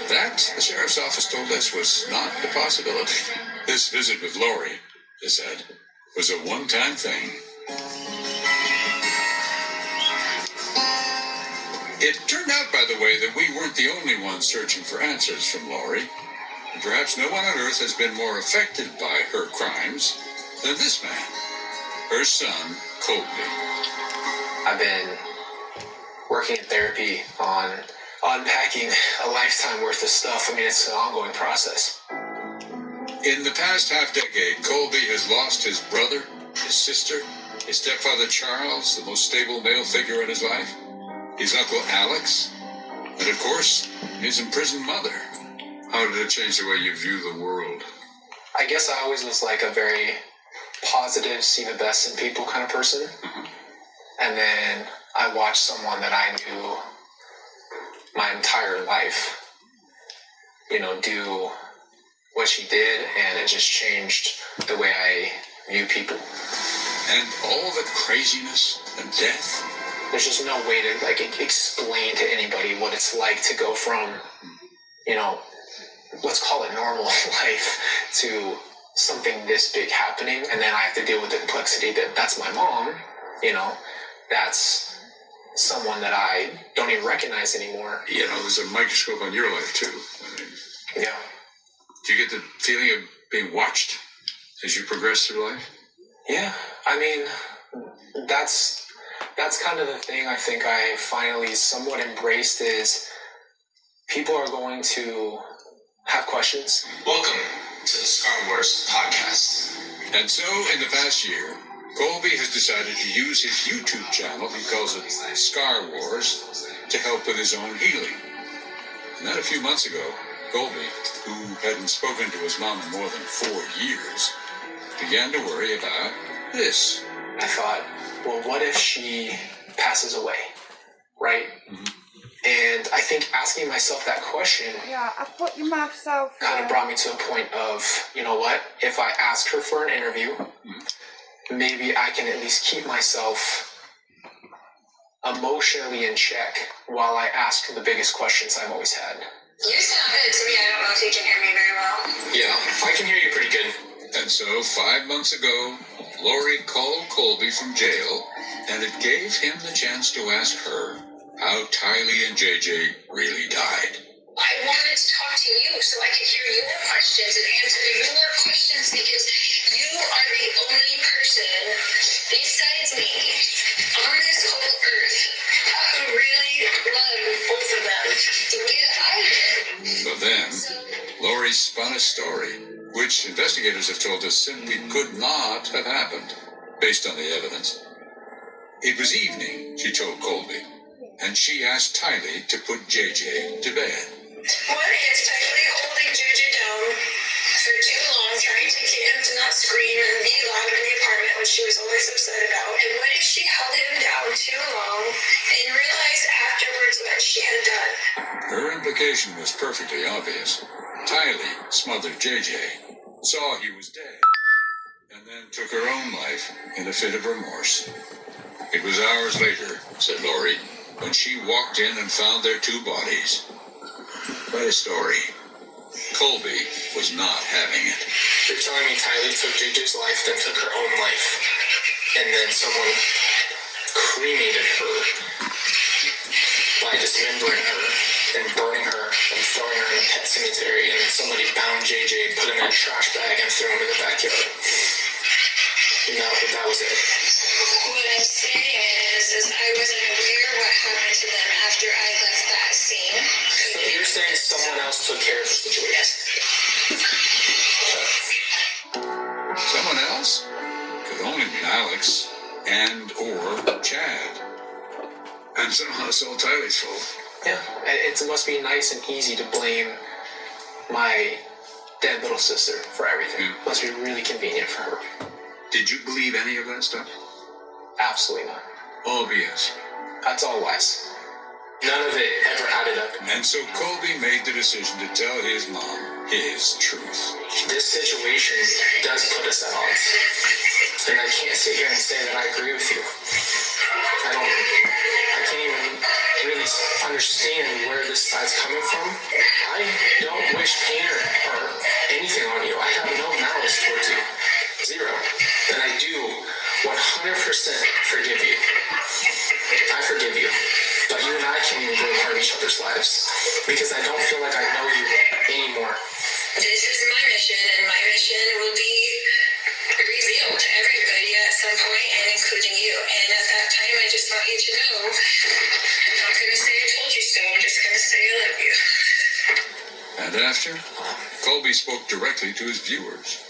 B: That, the sheriff's office told us, was not a possibility. This visit with Lori, they said, was a one-time thing. It turned out, by the way, that we weren't the only ones searching for answers from Lori. And perhaps no one on earth has been more affected by her crimes than this man, her son, Colby.
L: I've been
Q: working in therapy on unpacking a lifetime worth of stuff. I mean, it's an ongoing process.
B: In the past half-decade, Colby has lost his brother, his sister, his stepfather Charles, the most stable male figure in his life, his uncle Alex, and of course, his imprisoned mother. How did it change the way you view the world?
Q: I guess I always was like a very positive, see the best in people kind of person. And then I watched someone that I knew my entire life, do what she did, and it just changed the way I view people.
B: And all the craziness and death?
Q: There's just no way to explain to anybody what it's like to go from, let's call it normal life to something this big happening, and then I have to deal with the complexity that's my mom, that's someone that I don't even recognize anymore.
B: There's a microscope on your life too.
Q: Yeah.
B: Do you get the feeling of being watched as you progress through life?
Q: Yeah, I mean, that's kind of the thing I think I finally somewhat embraced is people are going to have questions.
I: Welcome to the Scar Wars podcast.
B: And so, in the past year, Colby has decided to use his YouTube channel, he calls it Scar Wars, to help with his own healing. And then a few months ago, Colby, who hadn't spoken to his mom in more than 4 years, began to worry about this.
Q: I thought, well, what if she passes away, right? Mm-hmm. And I think asking myself that question kind of brought me to a point of, you know what, if I ask her for an interview, maybe I can at least keep myself emotionally in check while I ask the biggest questions I've always had.
E: You sound good to me. I don't know if you can hear me very well.
Q: Yeah, I can hear you pretty good.
B: And so, 5 months ago, Lori called Colby from jail, and it gave him the chance to ask her how Tylee and JJ really died.
E: I wanted to talk to you so I could hear your questions and answer your questions because you are the only person besides me on this whole earth who really loved both of them the way that I did.
B: But then, Lori spun a story, which investigators have told us simply could not have happened, based on the evidence. It was evening, she told Colby, and she asked Tylee to put JJ to bed.
E: What if Tylee holding JJ down for too long, trying to get him to not scream and be loud in the apartment, which she was always upset about? And what if she held him down too long and realized afterwards what she had done?
B: Her implication was perfectly obvious. Tylee smothered JJ, saw he was dead, and then took her own life in a fit of remorse. It was hours later, said Lori, when she walked in and found their 2 bodies. Quite a story. Colby was not having it.
Q: You're telling me Tylee took JJ's life, then took her own life, and then someone cremated her by dismembering her and burning her and throwing her in a pet cemetery, and then somebody bound JJ, put him in a trash bag, and threw him in the backyard. No, but that was it.
E: What I'm saying is I wasn't aware what happened to them after I left that scene.
Q: So you're saying someone else took care of the situation?
B: Someone else? Could only be Alex and or Chad. And somehow it's all Tylee's fault.
Q: Yeah, it must be nice and easy to blame my dead little sister for everything. Must be really convenient for her.
B: Did you believe any of that stuff?
Q: Absolutely not.
B: All BS.
Q: That's all lies. None of it ever added up.
B: And so Colby made the decision to tell his mom his truth.
Q: This situation does put us at odds. And I can't sit here and say that I agree with you. I can't even really understand where this side's coming from. I don't wish pain or anything on you. I have no malice towards you. 0. And I do 100% forgive you. I forgive you. But you and I can't even be a part of each other's lives. Because I don't feel like I know you anymore.
E: This is my mission, and my mission will be revealed to everybody at some point, and including you. And at that time, I just want you to know how
B: after, Colby spoke directly to his viewers.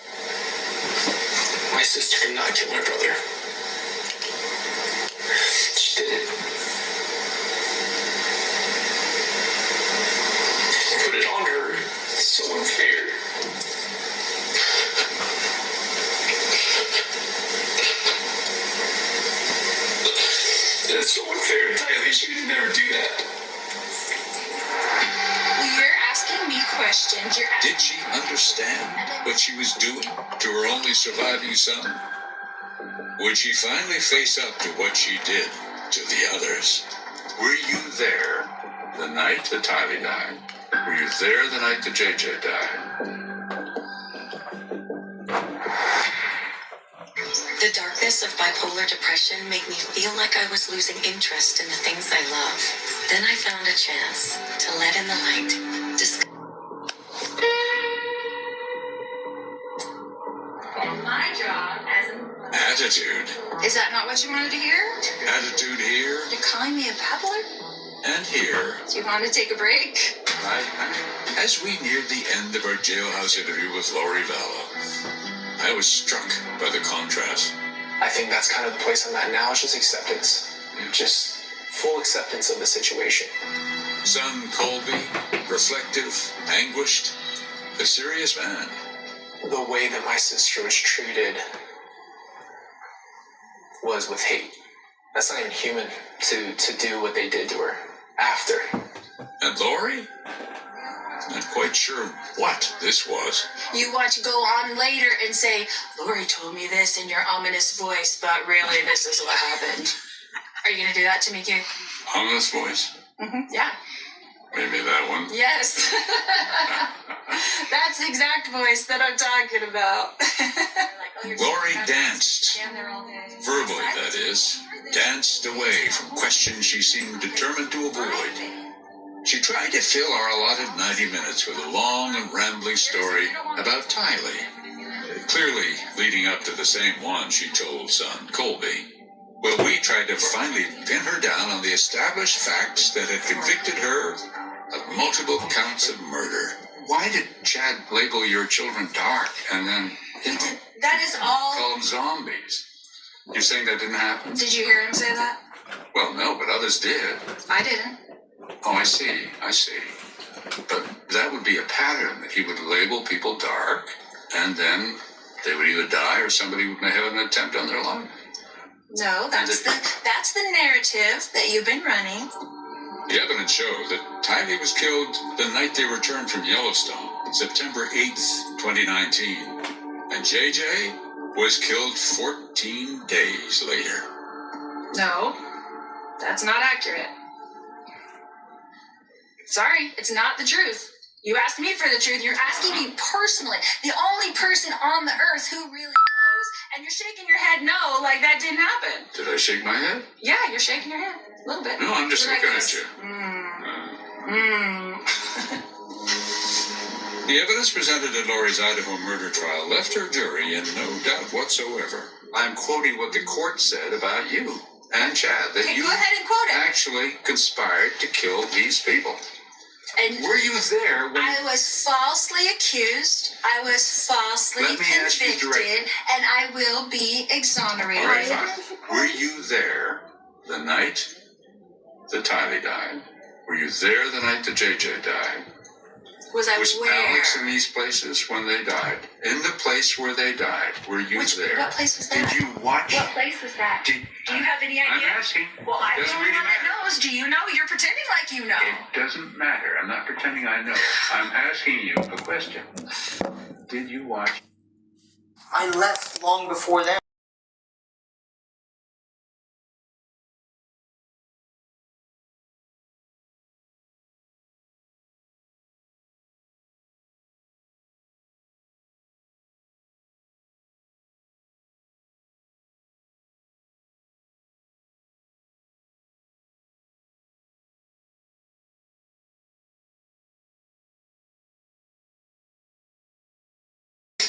F: My sister did not kill my brother. She didn't. Put it on her. It's so unfair. It's so unfair to Tylee. She would never do that.
C: Well, you're asking me questions.
B: Did she understand what she was doing to her only surviving son? Would she finally face up to what she did to the others? Were you there the night that Tylee died? Were you there the night that JJ died?
J: The darkness of bipolar depression made me feel like I was losing interest in the things I love. Then I found a chance to let in the light.
C: And my job as a...
B: Attitude.
C: Is that not what you wanted to hear?
B: Attitude here.
C: You're calling me a babbler?
B: And here.
C: Do you want to take a break?
B: As we neared the end of our jailhouse interview with Lori Vallow, I was struck by the contrast.
Q: I think that's kind of the place I'm at now. It's just acceptance. Just full acceptance of the situation.
B: Son Colby, reflective, anguished, a serious man.
Q: The way that my sister was treated was with hate. That's not even human to do what they did to her after.
B: And Lori? Not quite sure what this was.
C: You want to go on later and say, Lori told me this in your ominous voice, but really this is what happened. Are you going to do that to me, Q?
B: Ominous voice?
C: Mm-hmm. Yeah.
B: Maybe that one.
C: Yes. That's the exact voice that I'm talking about.
B: Lori danced. Verbally, that is. Danced away from questions she seemed determined to avoid. She tried to fill our allotted 90 minutes with a long and rambling story about Tylee, clearly leading up to the same one she told son Colby. Well, we tried to finally pin her down on the established facts that had convicted her of multiple counts of murder. Why did Chad label your children dark and then,
C: That is all.
B: call them zombies? You're saying that didn't happen?
C: Did you hear him say that?
B: Well, no, but others did.
C: I didn't.
B: Oh, I see. But that would be a pattern, that he would label people dark, and then they would either die or somebody would have an attempt on their life.
C: No, that's the narrative that you've been running.
B: The evidence shows that Tylee was killed the night they returned from Yellowstone, September 8th, 2019. And JJ was killed 14 days later.
C: No, that's not accurate. Sorry, it's not the truth. You asked me for the truth. You're asking me personally, the only person on the earth who really knows, and you're shaking your head no, like that didn't happen.
B: Did I shake my head?
C: Yeah, you're shaking your head a little bit.
B: No, I'm just looking at you. The evidence presented at Lori's Idaho murder trial left her jury in no doubt whatsoever. I'm quoting what the court said about you and Chad, that you
C: go ahead and quote it.
B: actually conspired to kill these people.
C: And
B: were you there when...
C: I was falsely accused, I was falsely
B: Let me ask you
C: convicted,
B: directly.
C: and I will be exonerated.
B: All right, fine. Were you there the night that Tylee died? Were you there the night that JJ died?
C: Was where?
B: Alex in these places when they died? In the place where they died, were you there?
C: What place was that?
B: Did you watch?
C: What place was that? Do you have any idea?
B: I'm asking.
C: Well, I'm the
B: Doesn't
C: only
B: really
C: one that
B: matter.
C: knows. Do you know? You're pretending like you know.
B: It doesn't matter. I'm not pretending I know. I'm asking you a question. Did you watch?
T: I left long before that.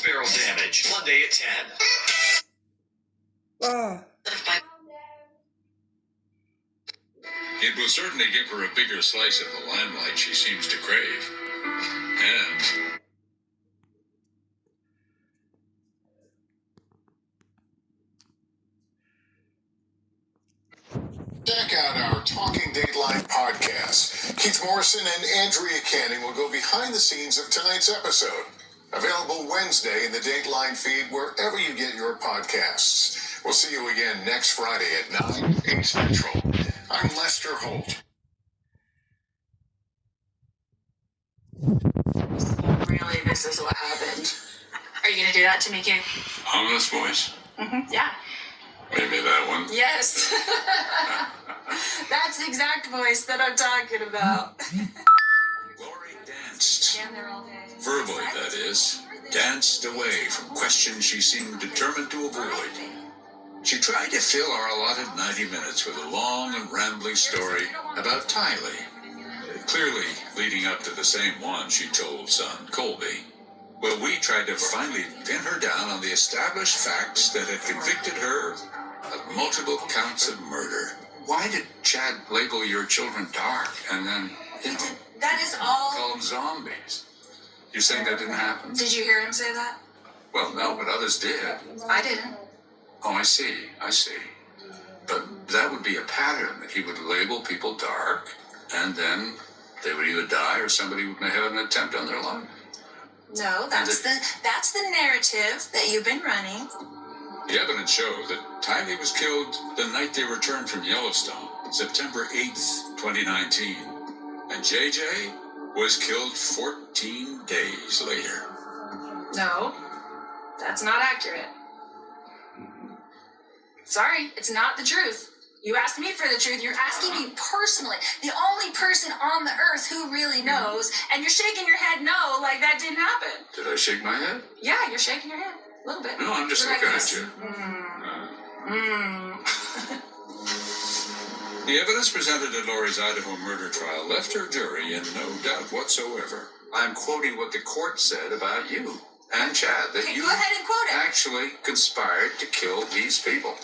I: Barrel damage, Monday at 10.
H: Oh.
B: It will certainly give her a bigger slice of the limelight she seems to crave. And
F: check out our Talking Dateline podcast. Keith Morrison and Andrea Canning will go behind the scenes of tonight's episode. Available Wednesday in the Dateline feed wherever you get your podcasts. We'll see you again next Friday at 9, 8 Central. I'm Lester Holt.
C: Really, this is what happened. Are you going to do that to me, Kate?
B: ominous voice.
C: Yeah.
B: Maybe that one.
C: Yes. That's the exact voice that I'm talking about.
B: Lori danced.
C: Stand there all day.
B: Verbally, that is. Danced away from questions she seemed determined to avoid. She tried to fill our allotted 90 minutes with a long and rambling story about Tylee, clearly leading up to the same one she told son Colby. Well, we tried to finally pin her down on the established facts that had convicted her of multiple counts of murder. Why did Chad label your children dark and then,
C: That is all.
B: call them zombies? You saying that didn't happen?
C: Did you hear him say that?
B: Well, no, but others did.
C: I didn't.
B: Oh, I see. But that would be a pattern, that he would label people dark, and then they would either die or somebody would have an attempt on their life.
C: No, that's the narrative that you've been running.
B: The evidence shows that Tylee was killed the night they returned from Yellowstone, September 8th, 2019. And JJ was killed 14 days later.
C: No, that's not accurate. Sorry, it's not the truth. You asked me for the truth. You're asking me personally, the only person on the earth who really knows, and you're shaking your head no, like that didn't happen.
B: Did I shake my head?
C: Yeah, you're shaking your head a little bit.
B: No, I'm just
C: You're
B: looking
C: like
B: at you.
C: Mm.
B: The evidence presented at Lori's Idaho murder trial left her jury in no doubt whatsoever. I'm quoting what the court said about you and Chad, that you
C: go ahead and quote it.
B: actually conspired to kill these people.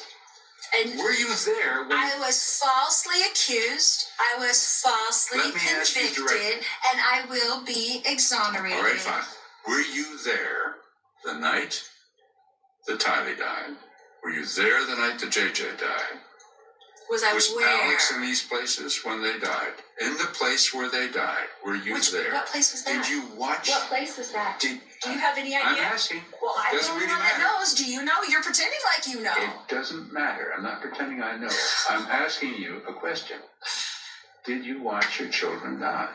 C: And
B: were you there when...
C: I was falsely accused, I was falsely convicted, and I will be exonerated.
B: All right, fine. Were you there the night that Tylee died? Were you there the night that JJ died?
C: Was where?
B: Alex in these places when they died? In the place where they died, were you there?
C: What place was that?
B: Did you watch?
C: What place was that? Do you have any idea?
B: I'm asking.
C: Well, I'm the
B: Doesn't
C: only
B: really
C: one that
B: matter.
C: knows. Do you know? You're pretending like you know.
B: It doesn't matter. I'm not pretending I know. I'm asking you a question. Did you watch your children die?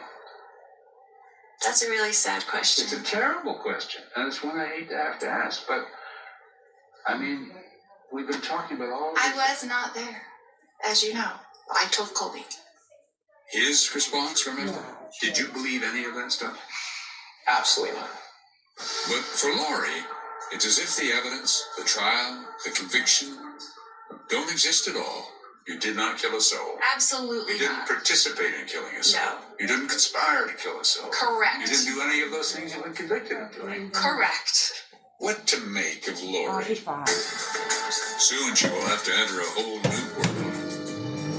C: That's a really sad question.
B: It's a terrible question, and it's one I hate to have to ask, but, I mean, we've been talking about all this.
C: I was not there, as you know. I told Colby.
B: His response, remember? Did you believe any of that stuff?
T: Absolutely not.
B: But for Lori, it's as if the evidence, the trial, the conviction don't exist at all. You did not kill a soul.
C: Absolutely
B: You didn't
C: not.
B: participate in killing a soul.
C: No.
B: You didn't conspire to kill a soul.
C: Correct.
B: You didn't do any of those things you've been convicted of doing.
C: Correct.
B: What to make of Lori?
H: 45.
B: Soon she will have to enter a whole new world.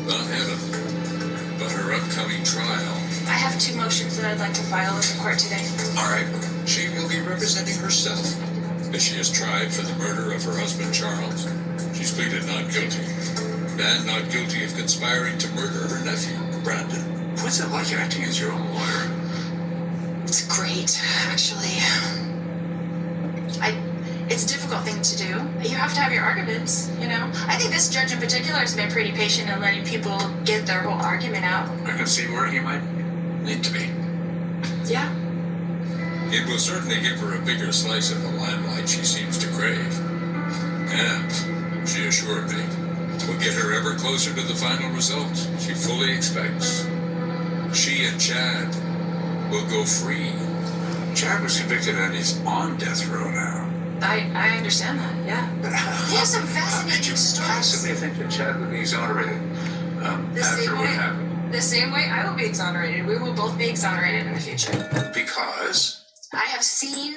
B: Not heaven, but her upcoming trial.
C: I have 2 motions that I'd like to file with the court today.
B: All right. She will be representing herself as she is tried for the murder of her husband, Charles. She's pleaded not guilty. And not guilty of conspiring to murder her nephew, Brandon. What's it like acting as your own lawyer?
C: It's great, actually. It's a difficult thing to do. You have to have your arguments, you know? I think this judge in particular has been pretty patient in letting people get their whole argument out.
B: I can see where he might need to be.
C: Yeah.
B: It will certainly give her a bigger slice of the limelight she seems to crave. And, she assured me, will get her ever closer to the final result she fully expects. She and Chad will go free. Chad was convicted and he's on death row now.
C: I understand that, yeah. He has some fascinating stories.
B: Possibly think that Chad would be exonerated after what happened.
C: The same way I will be exonerated. We will both be exonerated in the future.
B: Because?
C: I have seen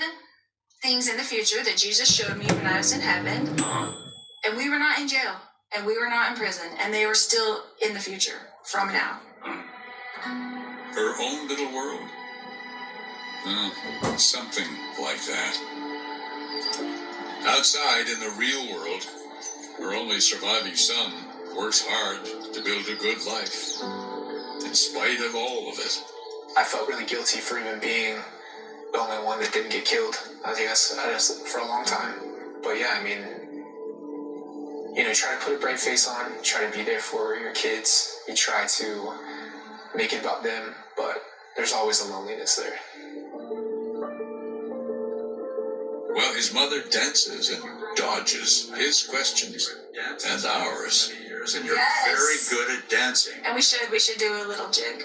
C: things in the future that Jesus showed me when I was in heaven. And we were not in jail. And we were not in prison. And they were still in the future from now.
B: Her own little world? Something like that. Outside in the real world, her only surviving son works hard to build a good life, in spite of all of it.
Q: I felt really guilty for even being the only one that didn't get killed. I think that's for a long time. But yeah, I mean, you know, try to put a brave face on, try to be there for your kids. You try to make it about them, but there's always a loneliness there.
B: Well, his mother dances and dodges his questions and ours. And you're very good at dancing.
C: And we should do a little jig.